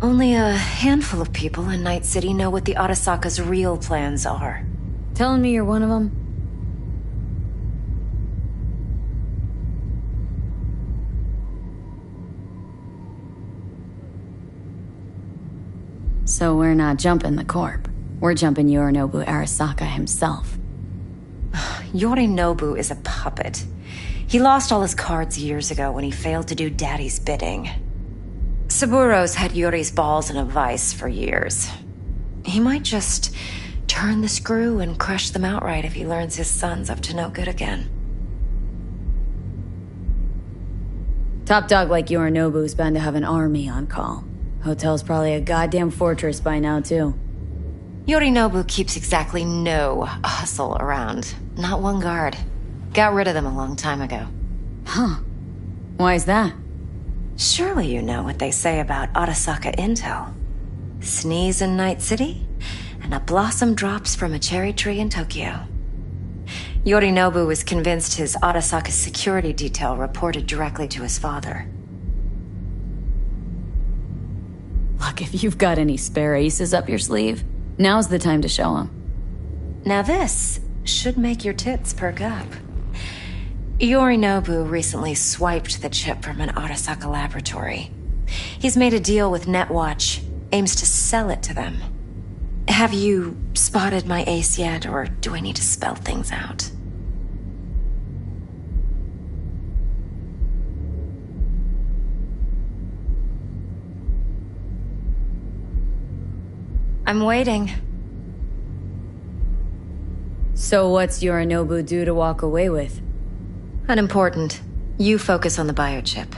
Only a handful of people in Night City know what the Arasaka's real plans are. Telling me you're one of them? So we're not jumping the corp. We're jumping Yorinobu Arasaka himself. Yorinobu is a puppet. He lost all his cards years ago when he failed to do Daddy's bidding. Saburo's had Yori's balls in a vice for years. He might just turn the screw and crush them outright if he learns his son's up to no good again. Top dog like Yorinobu's bound to have an army on call. Hotel's probably a goddamn fortress by now, too. Yorinobu keeps exactly no hustle around. Not one guard. Got rid of them a long time ago. Huh. Why is that? Surely you know what they say about Arasaka intel. Sneeze in Night City, and a blossom drops from a cherry tree in Tokyo. Yorinobu was convinced his Arasaka security detail reported directly to his father. Look, if you've got any spare aces up your sleeve, now's the time to show them. Now this should make your tits perk up. Yorinobu recently swiped the chip from an Arasaka laboratory. He's made a deal with Netwatch, aims to sell it to them. Have you spotted my ace yet, or do I need to spell things out? I'm waiting. So what's Yorinobu due to walk away with? Unimportant. You focus on the biochip.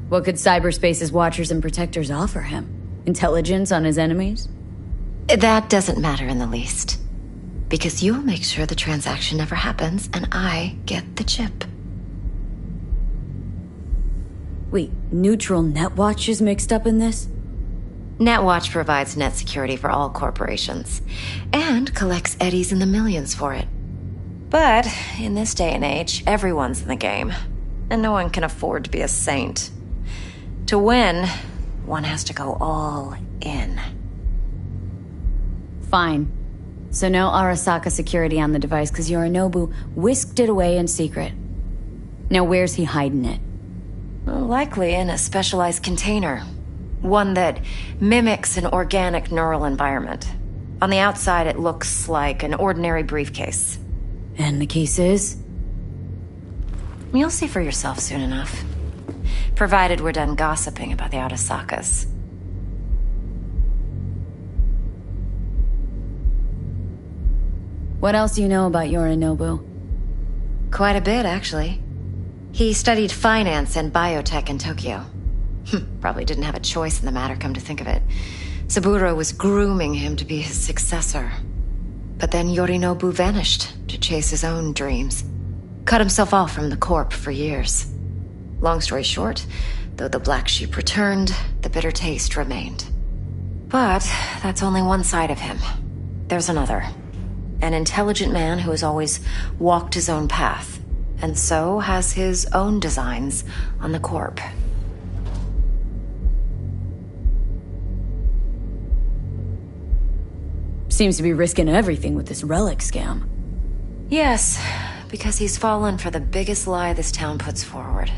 What could cyberspace's watchers and protectors offer him? Intelligence on his enemies? That doesn't matter in the least. Because you'll make sure the transaction never happens, and I get the chip. Wait, neutral Netwatch is mixed up in this? Netwatch provides net security for all corporations, and collects eddies in the millions for it. But in this day and age, everyone's in the game, and no one can afford to be a saint. To win, one has to go all in. Fine. So no Arasaka security on the device because Yorinobu whisked it away in secret. Now where's he hiding it? Well, likely in a specialized container. One that mimics an organic neural environment. On the outside, it looks like an ordinary briefcase. And the case is? You'll see for yourself soon enough. Provided we're done gossiping about the Arasakas. What else do you know about Yorinobu? Quite a bit, actually. He studied finance and biotech in Tokyo. Probably didn't have a choice in the matter, come to think of it. Saburo was grooming him to be his successor. But then Yorinobu vanished to chase his own dreams. Cut himself off from the Corp for years. Long story short, though the black sheep returned, the bitter taste remained. But that's only one side of him. There's another. An intelligent man who has always walked his own path, and so has his own designs on the Corp. Seems to be risking everything with this relic scam. Yes, because he's fallen for the biggest lie this town puts forward.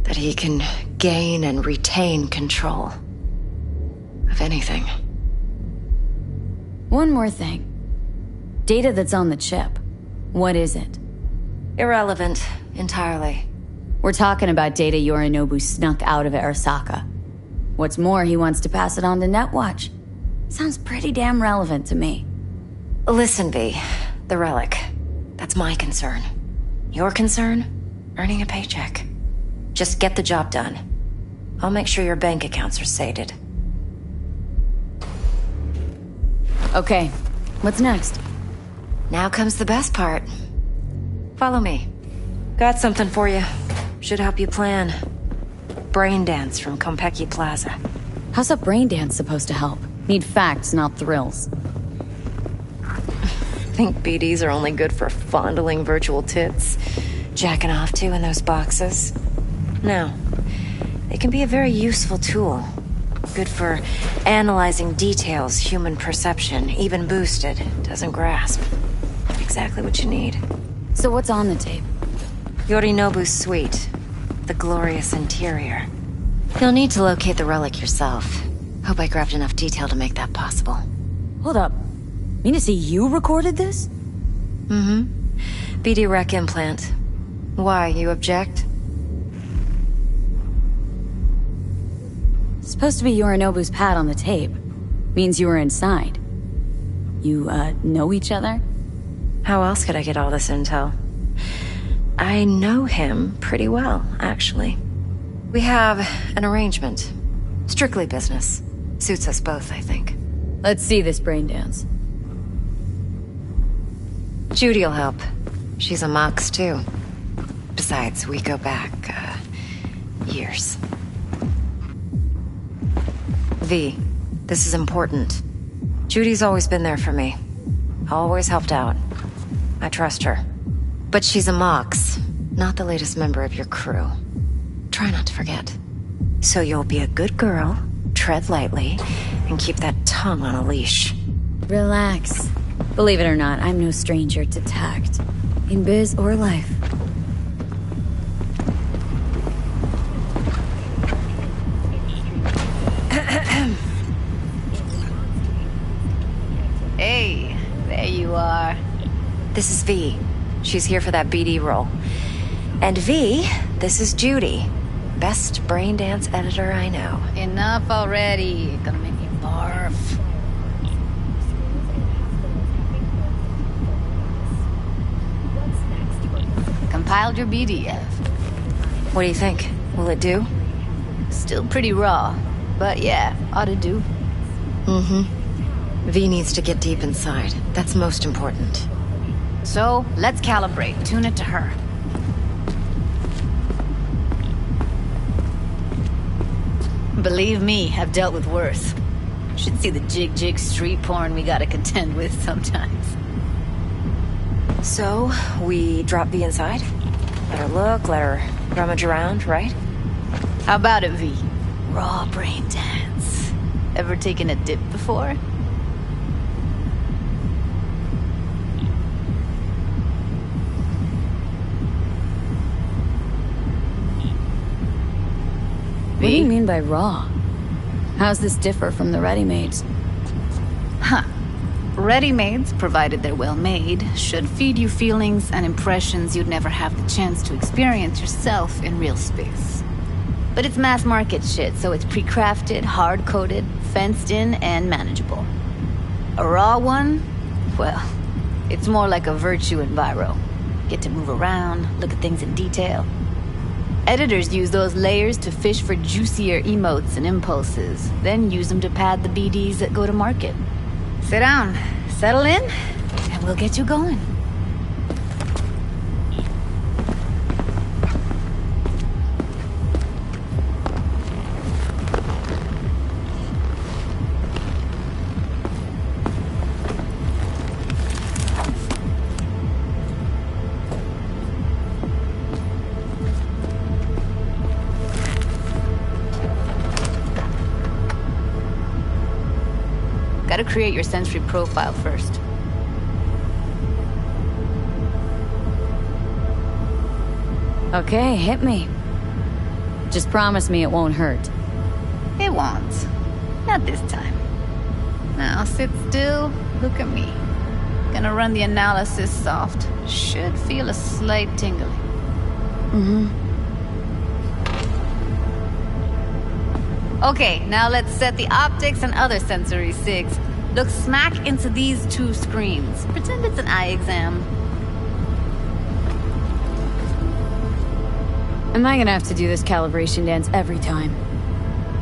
That he can gain and retain control of anything. One more thing. Data that's on the chip. What is it? Irrelevant. Entirely. We're talking about data Yorinobu snuck out of Arasaka. What's more, he wants to pass it on to Netwatch. Sounds pretty damn relevant to me. Listen, V. The relic. That's my concern. Your concern? Earning a paycheck. Just get the job done. I'll make sure your bank accounts are sated. Okay, what's next? Now comes the best part. Follow me. Got something for you. Should help you plan. Brain dance from Konpeki Plaza. How's a brain dance supposed to help? Need facts, not thrills. Think BDs are only good for fondling virtual tits? Jacking off to in those boxes? No. They can be a very useful tool. Good for analyzing details human perception, even boosted, doesn't grasp. Exactly what you need. So what's on the tape? Yorinobu's suite. The glorious interior. You'll need to locate the relic yourself. Hope I grabbed enough detail to make that possible. Hold up. Mean to say you recorded this? Mm-hmm. BD rec implant. Why, you object? Supposed to be Yorinobu's pad on the tape. Means you were inside. You, know each other? How else could I get all this intel? I know him pretty well, actually. We have an arrangement. Strictly business. Suits us both, I think. Let's see this brain dance. Judy'll help. She's a Mox, too. Besides, we go back, years. V, this is important. Judy's always been there for me. Always helped out. I trust her. But she's a Mox, not the latest member of your crew. Try not to forget. So you'll be a good girl, tread lightly, and keep that tongue on a leash. Relax. Believe it or not, I'm no stranger to tact. In biz or life. Hey, there you are. This is V. She's here for that BD role. And V, this is Judy. Best brain dance editor I know. Enough already. Gonna make me barf. Compiled your BDF. What do you think? Will it do? Still pretty raw, but yeah, ought to do. Mm-hmm. V needs to get deep inside. That's most important. So, let's calibrate. Tune it to her. Believe me, I've dealt with worse. Should see the jig-jig street porn we gotta contend with sometimes. So, we drop V inside? Let her look, let her rummage around, right? How about it, V? Raw brain dance. Ever taken a dip before? What do you mean by raw? How's this differ from the ready-mades? Huh. Ready-mades, provided they're well made, should feed you feelings and impressions you'd never have the chance to experience yourself in real space. But it's mass market shit, so it's pre-crafted, hard-coded, fenced in, and manageable. A raw one? Well, it's more like a virtue enviro. Get to move around, look at things in detail. Editors use those layers to fish for juicier emotes and impulses, then use them to pad the BDs that go to market. Sit down, settle in, and we'll get you going. Gotta create your sensory profile first. Okay, hit me. Just promise me it won't hurt. It won't. Not this time. Now sit still, look at me. Gonna run the analysis soft. Should feel a slight tingling. Okay, now let's set the optics and other sensory SIGs. Look smack into these two screens. Pretend it's an eye exam. Am I gonna have to do this calibration dance every time?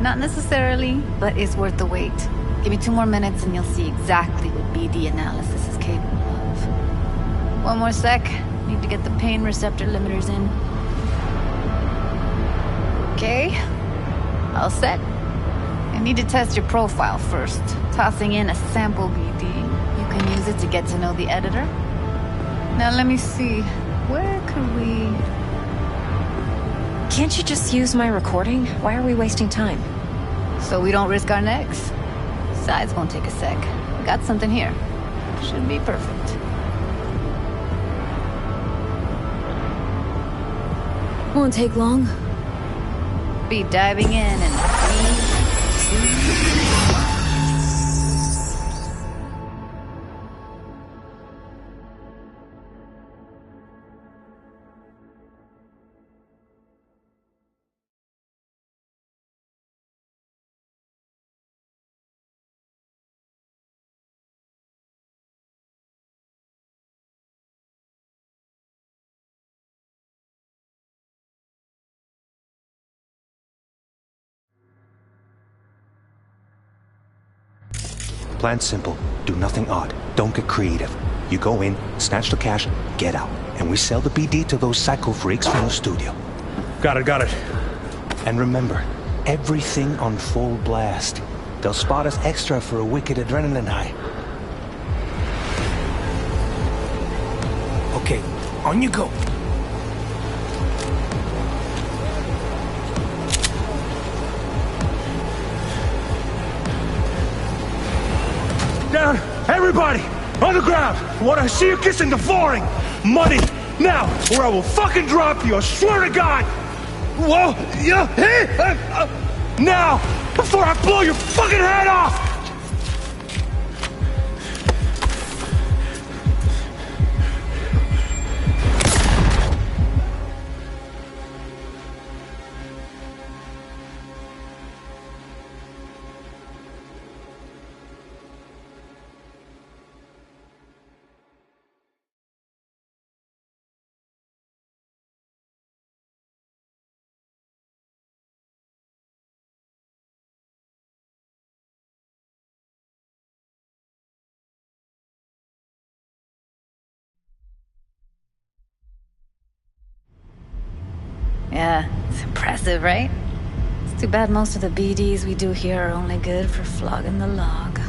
Not necessarily, but it's worth the wait. Give me 2 more minutes and you'll see exactly what BD analysis is capable of. 1 more sec. Need to get the pain receptor limiters in. Okay. All set. I need to test your profile first. Tossing in a sample BD. You can use it to get to know the editor. Now let me see. Where could we... Can't you just use my recording? Why are we wasting time? So we don't risk our necks. Besides, won't take a sec. Got something here. Should be perfect. Won't take long. Be diving in 3, 2... Plan's simple. Do nothing odd. Don't get creative. You go in, snatch the cash, get out. And we sell the BD to those psycho freaks from the studio. Got it. And remember, everything on full blast. They'll spot us extra for a wicked adrenaline high. Okay, on you go. Down! Everybody! On the ground! I want to see you kissing the flooring! Money! Now! Or I will fucking drop you! I swear to God! Whoa! Yeah! Hey! Now! Before I blow your fucking head off! Yeah, it's impressive, right? It's too bad most of the BDs we do here are only good for flogging the log.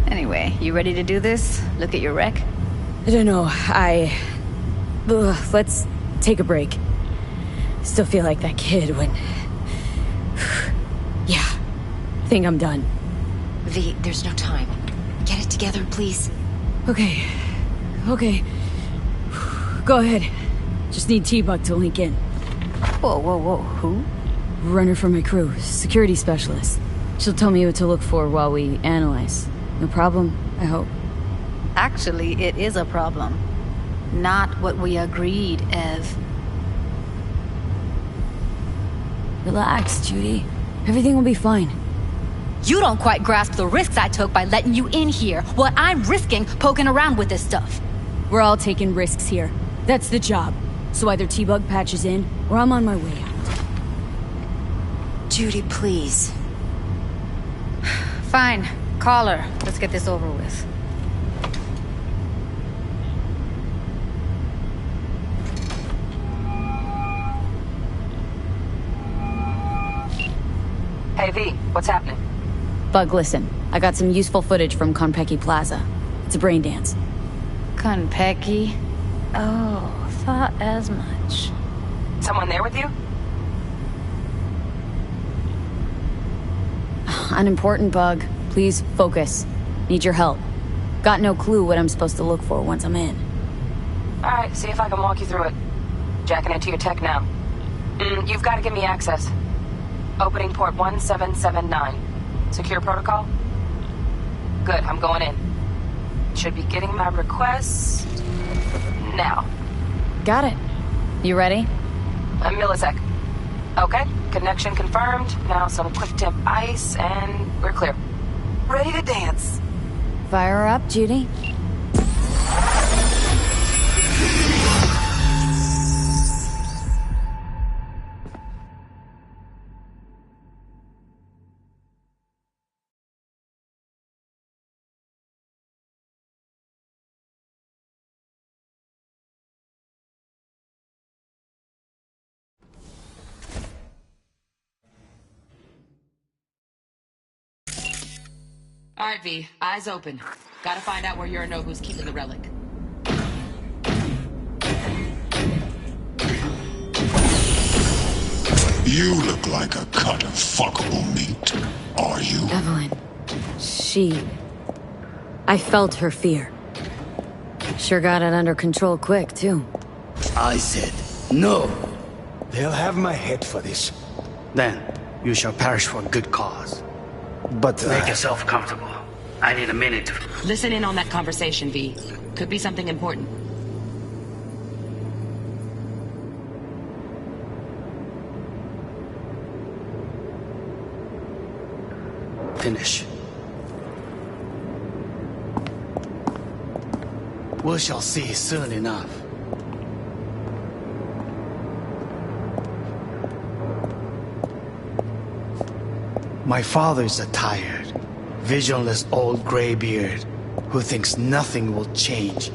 Anyway, you ready to do this? Look at your wreck? I don't know, let's take a break. Still feel like that kid when... Yeah, I think I'm done. V, there's no time. Get it together, please. Okay. Go ahead. Just need T-Bug to link in. Whoa, who? Runner for my crew, security specialist. She'll tell me what to look for while we analyze. No problem, I hope. Actually, it is a problem. Not what we agreed, Ev. Relax, Judy. Everything will be fine. You don't quite grasp the risks I took by letting you in here. What I'm risking poking around with this stuff. We're all taking risks here. That's the job. So either T-Bug patches in, or I'm on my way out. Judy, please. Fine. Call her. Let's get this over with. Hey, V, what's happening? Bug, listen. I got some useful footage from Konpeki Plaza. It's a brain dance. Konpeki? Oh, thought as much. Someone there with you? Unimportant, Bug. Please focus. Need your help. Got no clue what I'm supposed to look for once I'm in. Alright, see if I can walk you through it. Jacking into your tech now. You've got to give me access. Opening port 1779. Secure protocol? Good, I'm going in. Should be getting my request now. Got it. You ready? A millisec. Okay, connection confirmed. Now some quick temp ice, and we're clear. Ready to dance. Fire her up, Judy. All right, V. Eyes open. Gotta find out where Yorinobu's keeping the relic. You look like a cut of fuckable meat. Are you? Evelyn. I felt her fear. Sure got it under control quick, too. I said, no. They'll have my head for this. Then, you shall perish for a good cause. But, Make yourself comfortable. I need a minute to... Listen in on that conversation, V. Could be something important. Finish. We shall see soon enough. My father is a tired, visionless old graybeard who thinks nothing will change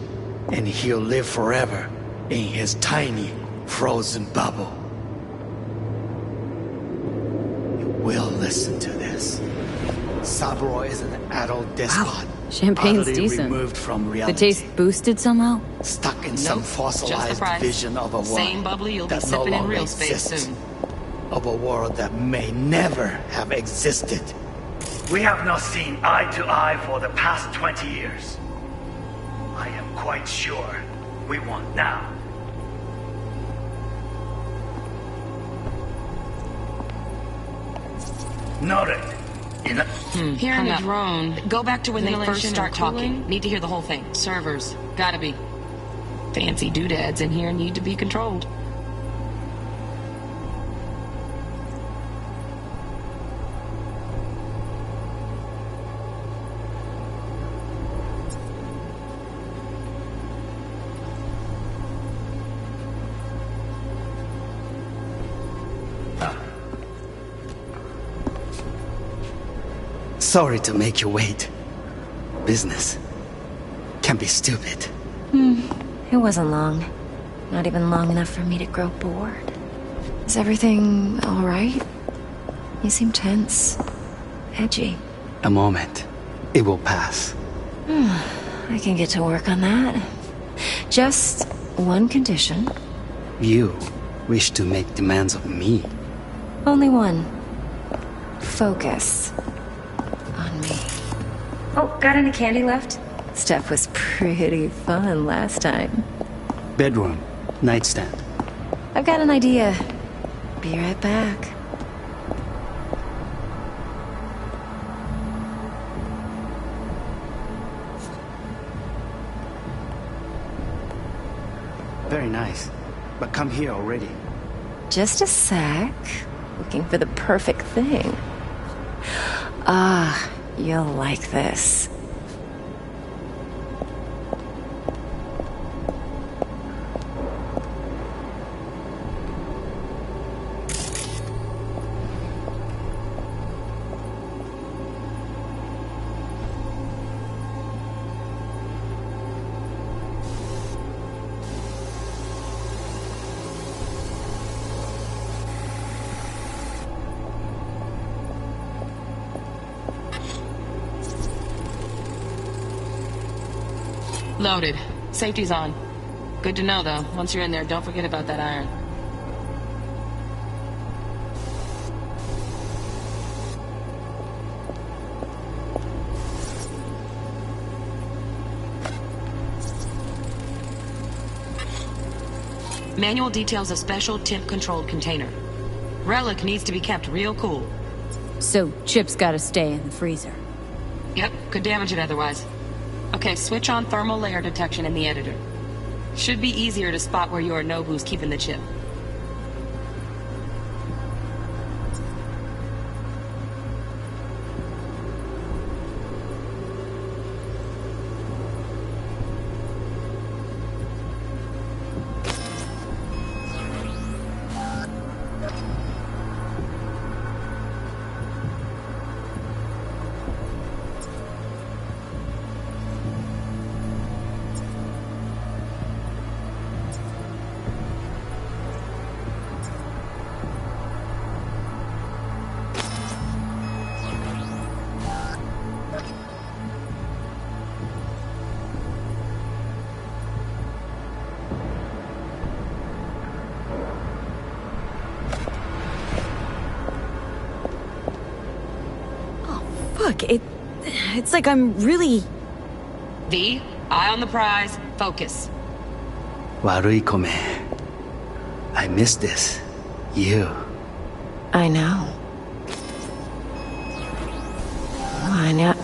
and he'll live forever in his tiny, frozen bubble. You will listen to this. Saburo is an adult despot. Wow. Champagne's utterly decent. removed from reality. The taste boosted somehow? Stuck in some fossilized vision of a world Same bubbly you'll be that no sipping in longer real space exists. soon. Of a world that may never have existed. We have not seen eye to eye for the past 20 years. I am quite sure we want now. Noted. Hearing a drone. Go back to when they first start talking. Need to hear the whole thing. Servers. Gotta be. Fancy doodads in here need to be controlled. Sorry to make you wait. Business can be stupid. It wasn't long. Not even long enough for me to grow bored. Is everything all right? You seem tense. Edgy. A moment. It will pass. I can get to work on that. Just one condition. You wish to make demands of me. Only one. Focus. On me. Oh, got any candy left? Stuff was pretty fun last time. Bedroom. Nightstand. I've got an idea. Be right back. Very nice. But come here already. Just a sec. Looking for the perfect thing. Ah, you'll like this. Loaded. Safety's on. Good to know, though. Once you're in there, don't forget about that iron. Manual details a special temp-controlled container. Relic needs to be kept real cool. So, Chip's gotta stay in the freezer. Yep, could damage it otherwise. Okay, switch on thermal layer detection in the editor. Should be easier to spot where Yorinobu's keeping the chip. Fuck, it's like I'm really... V, eye on the prize, focus. Warui Kome. I miss this. You. I know. I know.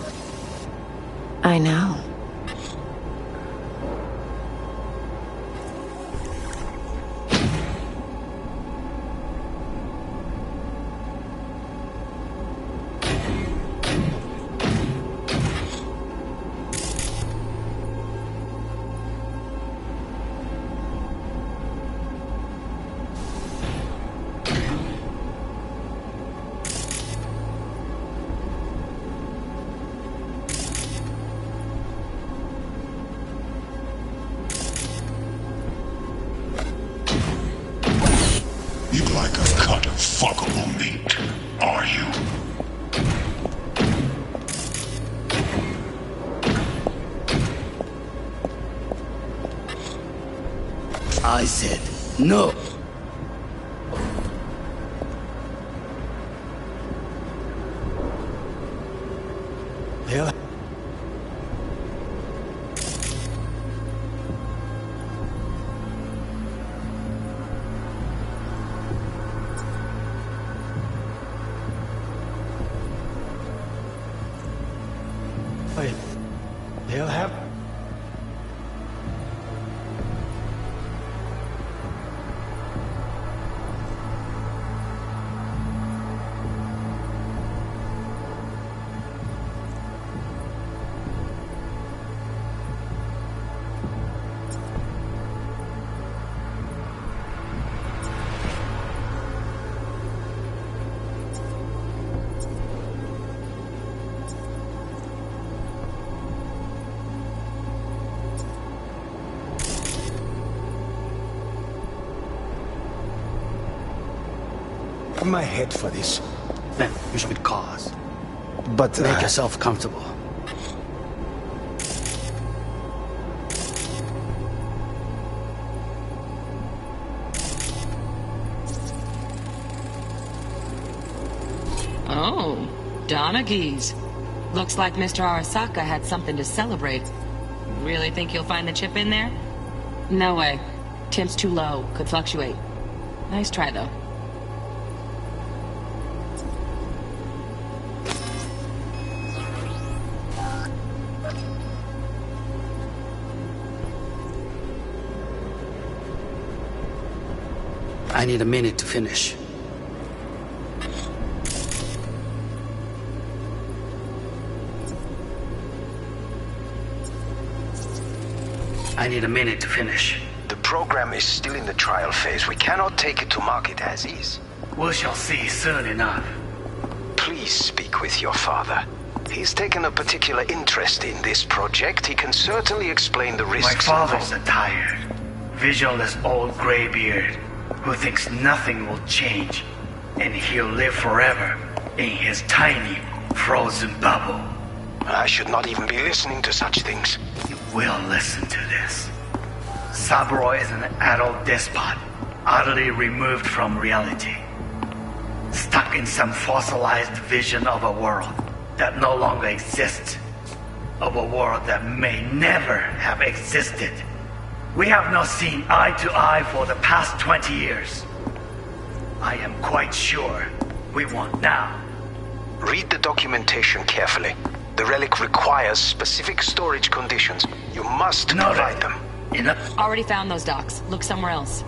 You like a cut of fuckable meat, are you? I said no. They'll... Wait, they'll have... my head for this. Then you should cause. But Make yourself comfortable. Oh, Donaghys. Looks like Mr. Arasaka had something to celebrate. Really think you'll find the chip in there? No way. Temp's too low. Could fluctuate. Nice try, though. I need a minute to finish. I need a minute to finish. The program is still in the trial phase. We cannot take it to market as is. We shall see soon enough. Please speak with your father. He's taken a particular interest in this project. He can certainly explain the risks. My father's a tired, visionless old graybeard who thinks nothing will change, and he'll live forever in his tiny, frozen bubble. I should not even be listening to such things. You will listen to this. Saburo is an adult despot, utterly removed from reality. Stuck in some fossilized vision of a world that no longer exists. Of a world that may never have existed. We have not seen eye to eye for the past 20 years. I am quite sure we won't now. Read the documentation carefully. The relic requires specific storage conditions. You must provide them. Already found those docks. Look somewhere else.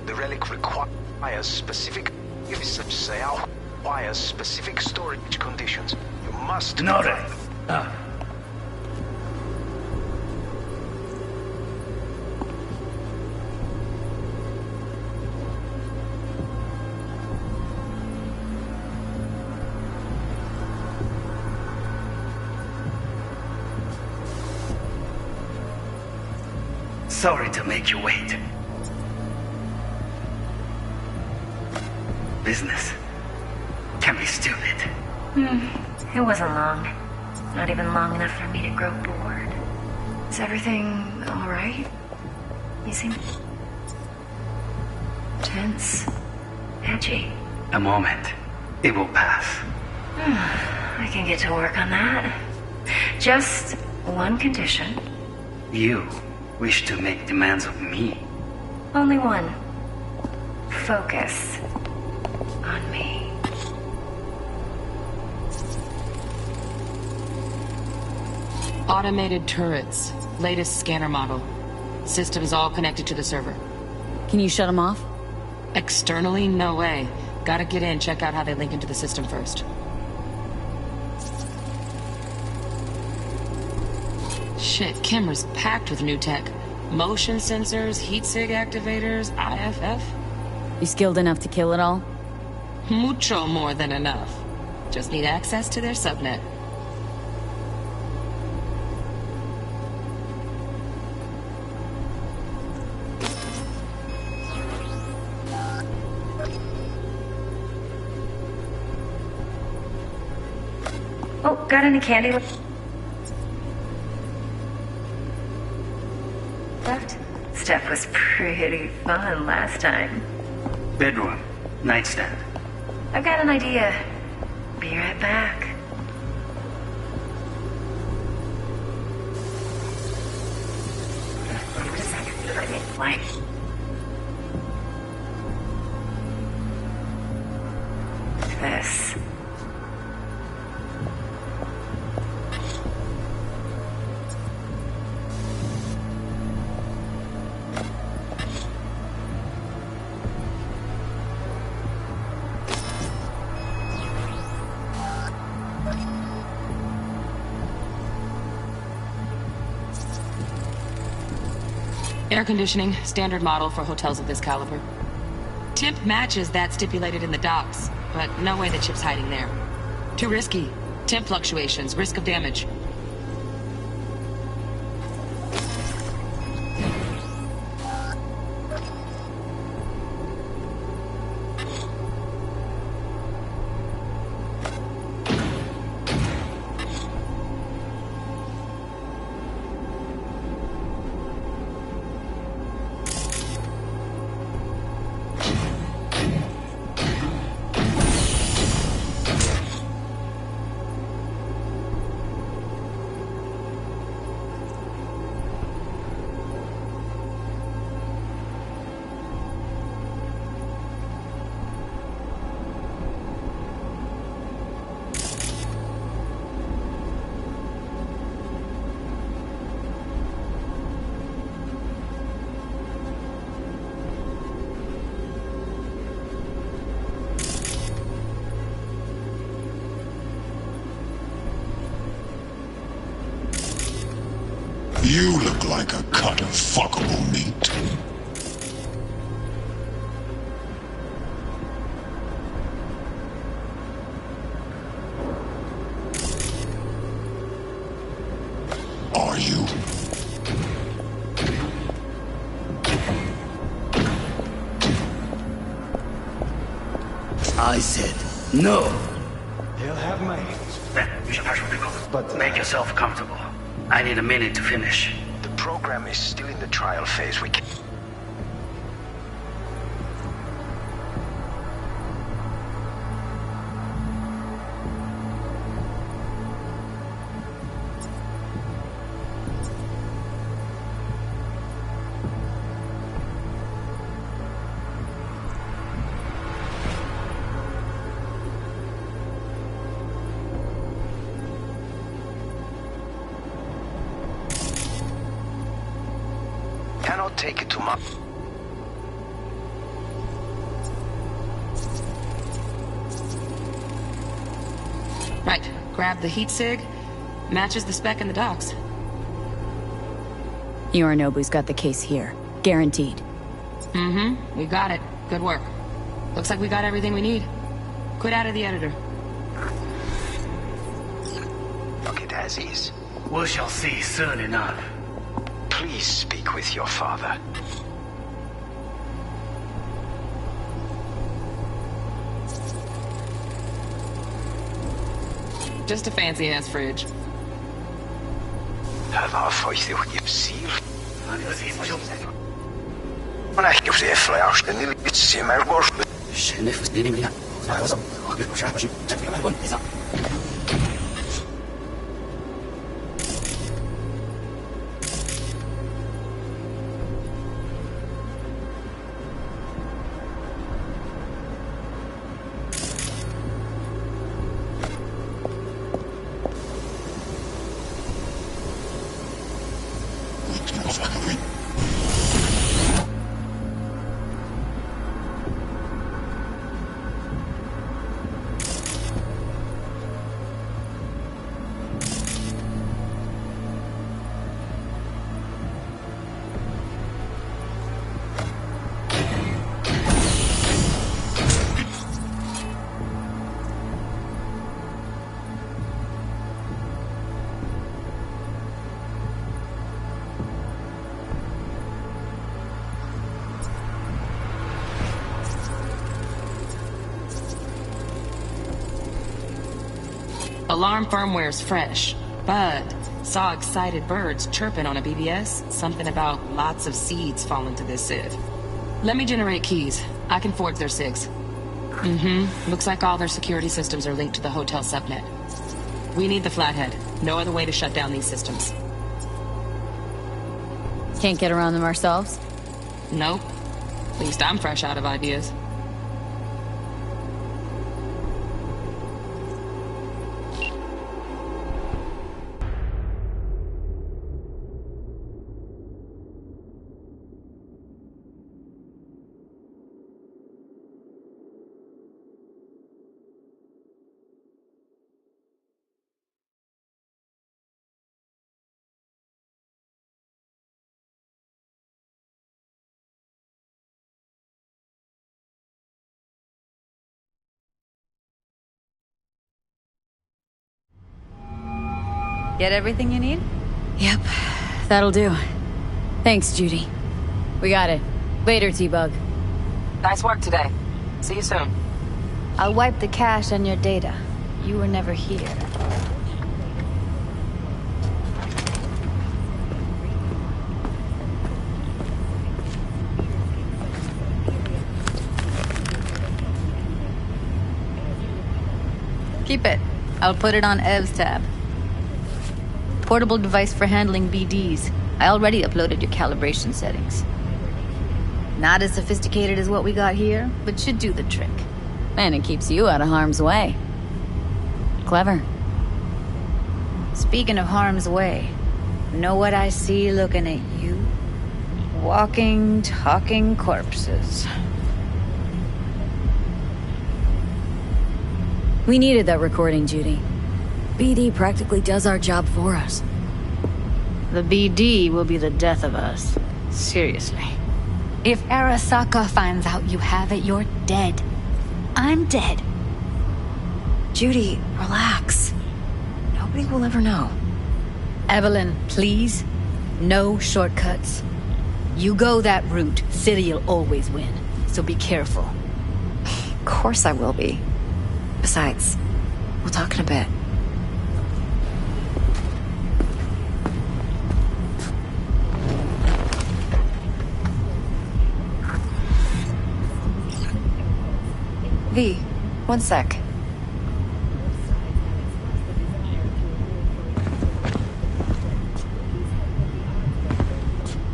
The relic requires specific storage conditions. You must provide them. Sorry to make you wait. Business can be stupid. It wasn't long. Not even long enough for me to grow bored. Is everything alright? You seem tense, edgy. A moment. It will pass. I can get to work on that. Just one condition. You wish to make demands of me. Only one. Focus on me. Automated turrets. Latest scanner model. Systems all connected to the server. Can you shut them off? Externally? No way. Gotta get in, check out how they link into the system first. Shit, camera's packed with new tech. Motion sensors, heat sig activators, IFF. You skilled enough to kill it all? Mucho more than enough. Just need access to their subnet. Oh, got any candy left? Stuff was pretty fun last time. Bedroom. Nightstand. I've got an idea. Be right back. Like this. Air conditioning, standard model for hotels of this caliber. Temp matches that stipulated in the docks, but no way the chip's hiding there. Too risky. Temp fluctuations, risk of damage. You look like a cut of fuckable meat. are you? I said no. He'll have my hands. Then you should but make yourself comfortable. I need a minute to finish. The program is still in the trial phase. We can... Cannot take it too much. Right. Grab the heat sig. Matches the spec in the docks. Yorinobu's got the case here. Guaranteed. Mm-hmm. We got it. Good work. Looks like we got everything we need. Quit out of the editor. Look it as is. We shall see soon enough. Please speak with your father. Just a fancy-ass fridge. Alarm firmware's fresh, but saw excited birds chirping on a BBS. Something about lots of seeds falling to this sieve. Let me generate keys. I can forge their SIGs. Mm-hmm. Looks like all their security systems are linked to the hotel subnet. We need the flathead. No other way to shut down these systems. Can't get around them ourselves? Nope. At least I'm fresh out of ideas. Get everything you need? Yep, that'll do. Thanks, Judy. We got it. Later, T-Bug. Nice work today. See you soon. I'll wipe the cache on your data. You were never here. Keep it. I'll put it on Ev's tab. Portable device for handling BDs. I already uploaded your calibration settings. Not as sophisticated as what we got here, but should do the trick. And it keeps you out of harm's way. Clever. Speaking of harm's way, know what I see looking at you? Walking, talking corpses. We needed that recording, Judy. BD practically does our job for us. The BD will be the death of us. Seriously. If Arasaka finds out you have it, you're dead. I'm dead. Judy, relax. Nobody will ever know. Evelyn, please. No shortcuts. You go that route, City'll always win. So be careful. Of course I will be. Besides, we'll talk in a bit. V, one sec.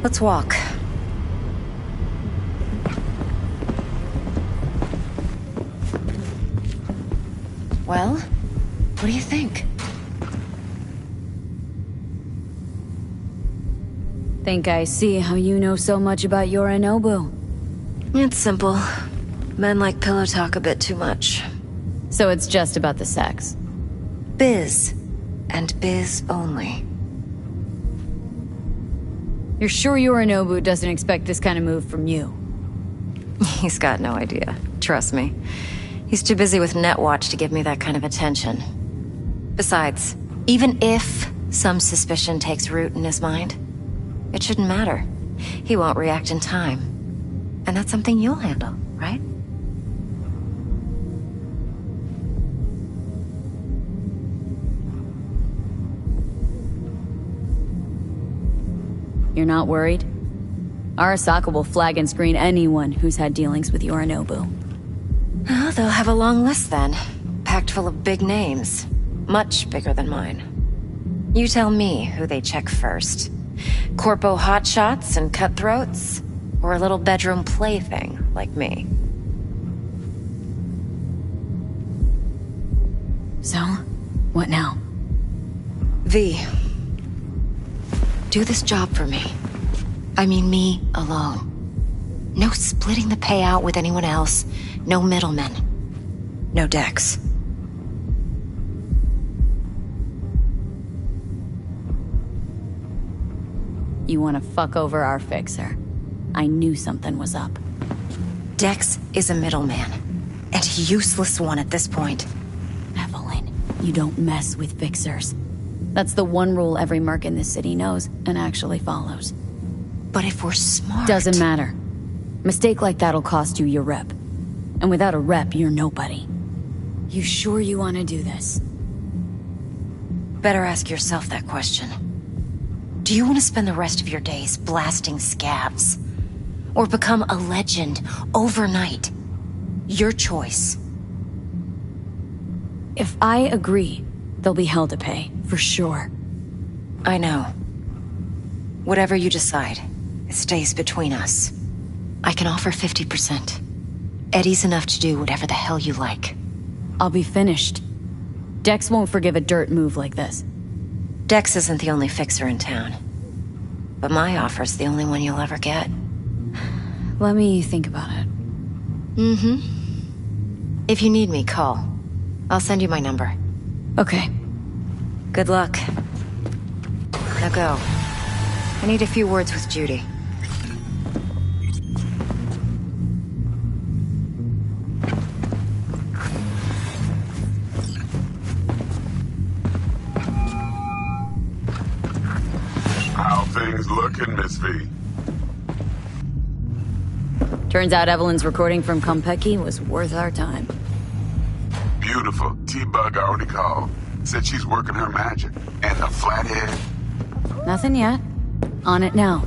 Let's walk. Well, what do you think? Think I see how you know so much about Yorinobu. It's simple. Men like pillow talk a bit too much. So it's just about the sex. Biz. And biz only. You're sure Yorinobu doesn't expect this kind of move from you? He's got no idea. Trust me. He's too busy with Netwatch to give me that kind of attention. Besides, even if some suspicion takes root in his mind, it shouldn't matter. He won't react in time. And that's something you'll handle, right? You're not worried? Arasaka will flag and screen anyone who's had dealings with Yorinobu. Oh, they'll have a long list then. Packed full of big names. Much bigger than mine. You tell me who they check first. Corpo hotshots and cutthroats? Or a little bedroom plaything like me? So, what now? V. Do this job for me. I mean me alone. No splitting the payout with anyone else. No middlemen. No Dex. You want to fuck over our fixer. I knew something was up. Dex is a middleman. And a useless one at this point. Evelyn, you don't mess with fixers. That's the one rule every merc in this city knows and actually follows. But if we're smart... Doesn't matter. Mistake like that'll cost you your rep. And without a rep, you're nobody. You sure you want to do this? Better ask yourself that question. Do you want to spend the rest of your days blasting scabs? Or become a legend overnight? Your choice. If I agree, there'll be hell to pay, for sure. I know. Whatever you decide, it stays between us. I can offer 50%. Eddie's enough to do whatever the hell you like. I'll be finished. Dex won't forgive a dirt move like this. Dex isn't the only fixer in town. But my offer's the only one you'll ever get. Let me think about it. Mm-hmm. If you need me, call. I'll send you my number. Okay. Good luck. Now go. I need a few words with Judy. How things looking, Miss V? Turns out Evelyn's recording from Konpeki was worth our time. Beautiful. T-Bug already called. Said she's working her magic. And the flathead? Nothing yet. On it now.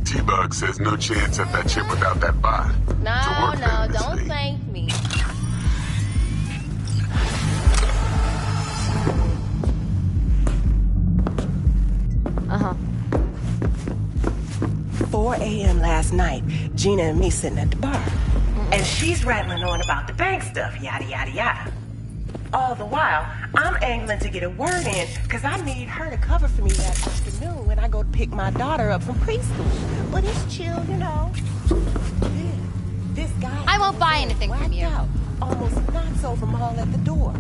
T-Bug says no chance at that chip without that bot. No, don't thank me. Uh-huh. 4 a.m. last night, Gina and me sitting at the bar. And she's rattling on about the bank stuff, yada, yada, yada. All the while, I'm angling to get a word in, because I need her to cover for me that afternoon when I go to pick my daughter up from preschool. But it's chill, you know. Then, this guy... I won't buy anything from you. Out, almost knocks over Maul at the door.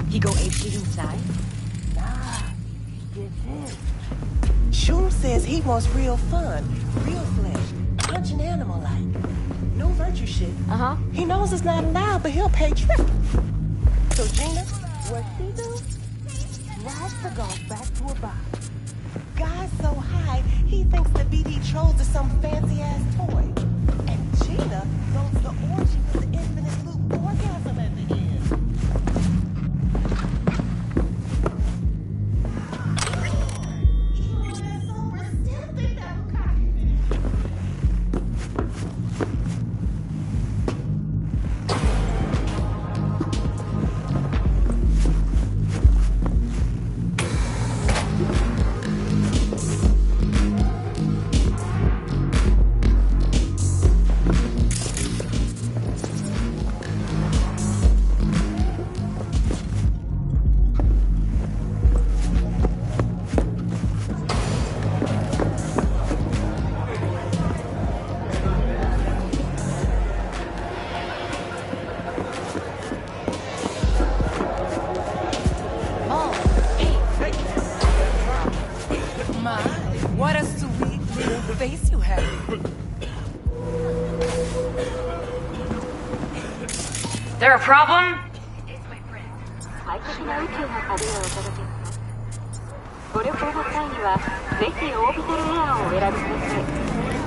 He go apeshit inside? Nah, get this. Shum says he wants real fun, real flesh, punching animal-like. No virtue shit. Uh-huh. He knows it's not allowed, but he'll pay triple. So Gina, what she do? Rides the golf back to a bar. thinks the BD trolls are some fancy-ass toy. And Gina knows the orgy with the infinite loop orgasm at the end. What a sweet little face you have. There a problem? ご旅行の際にはぜひオービタルエアーをお選びください。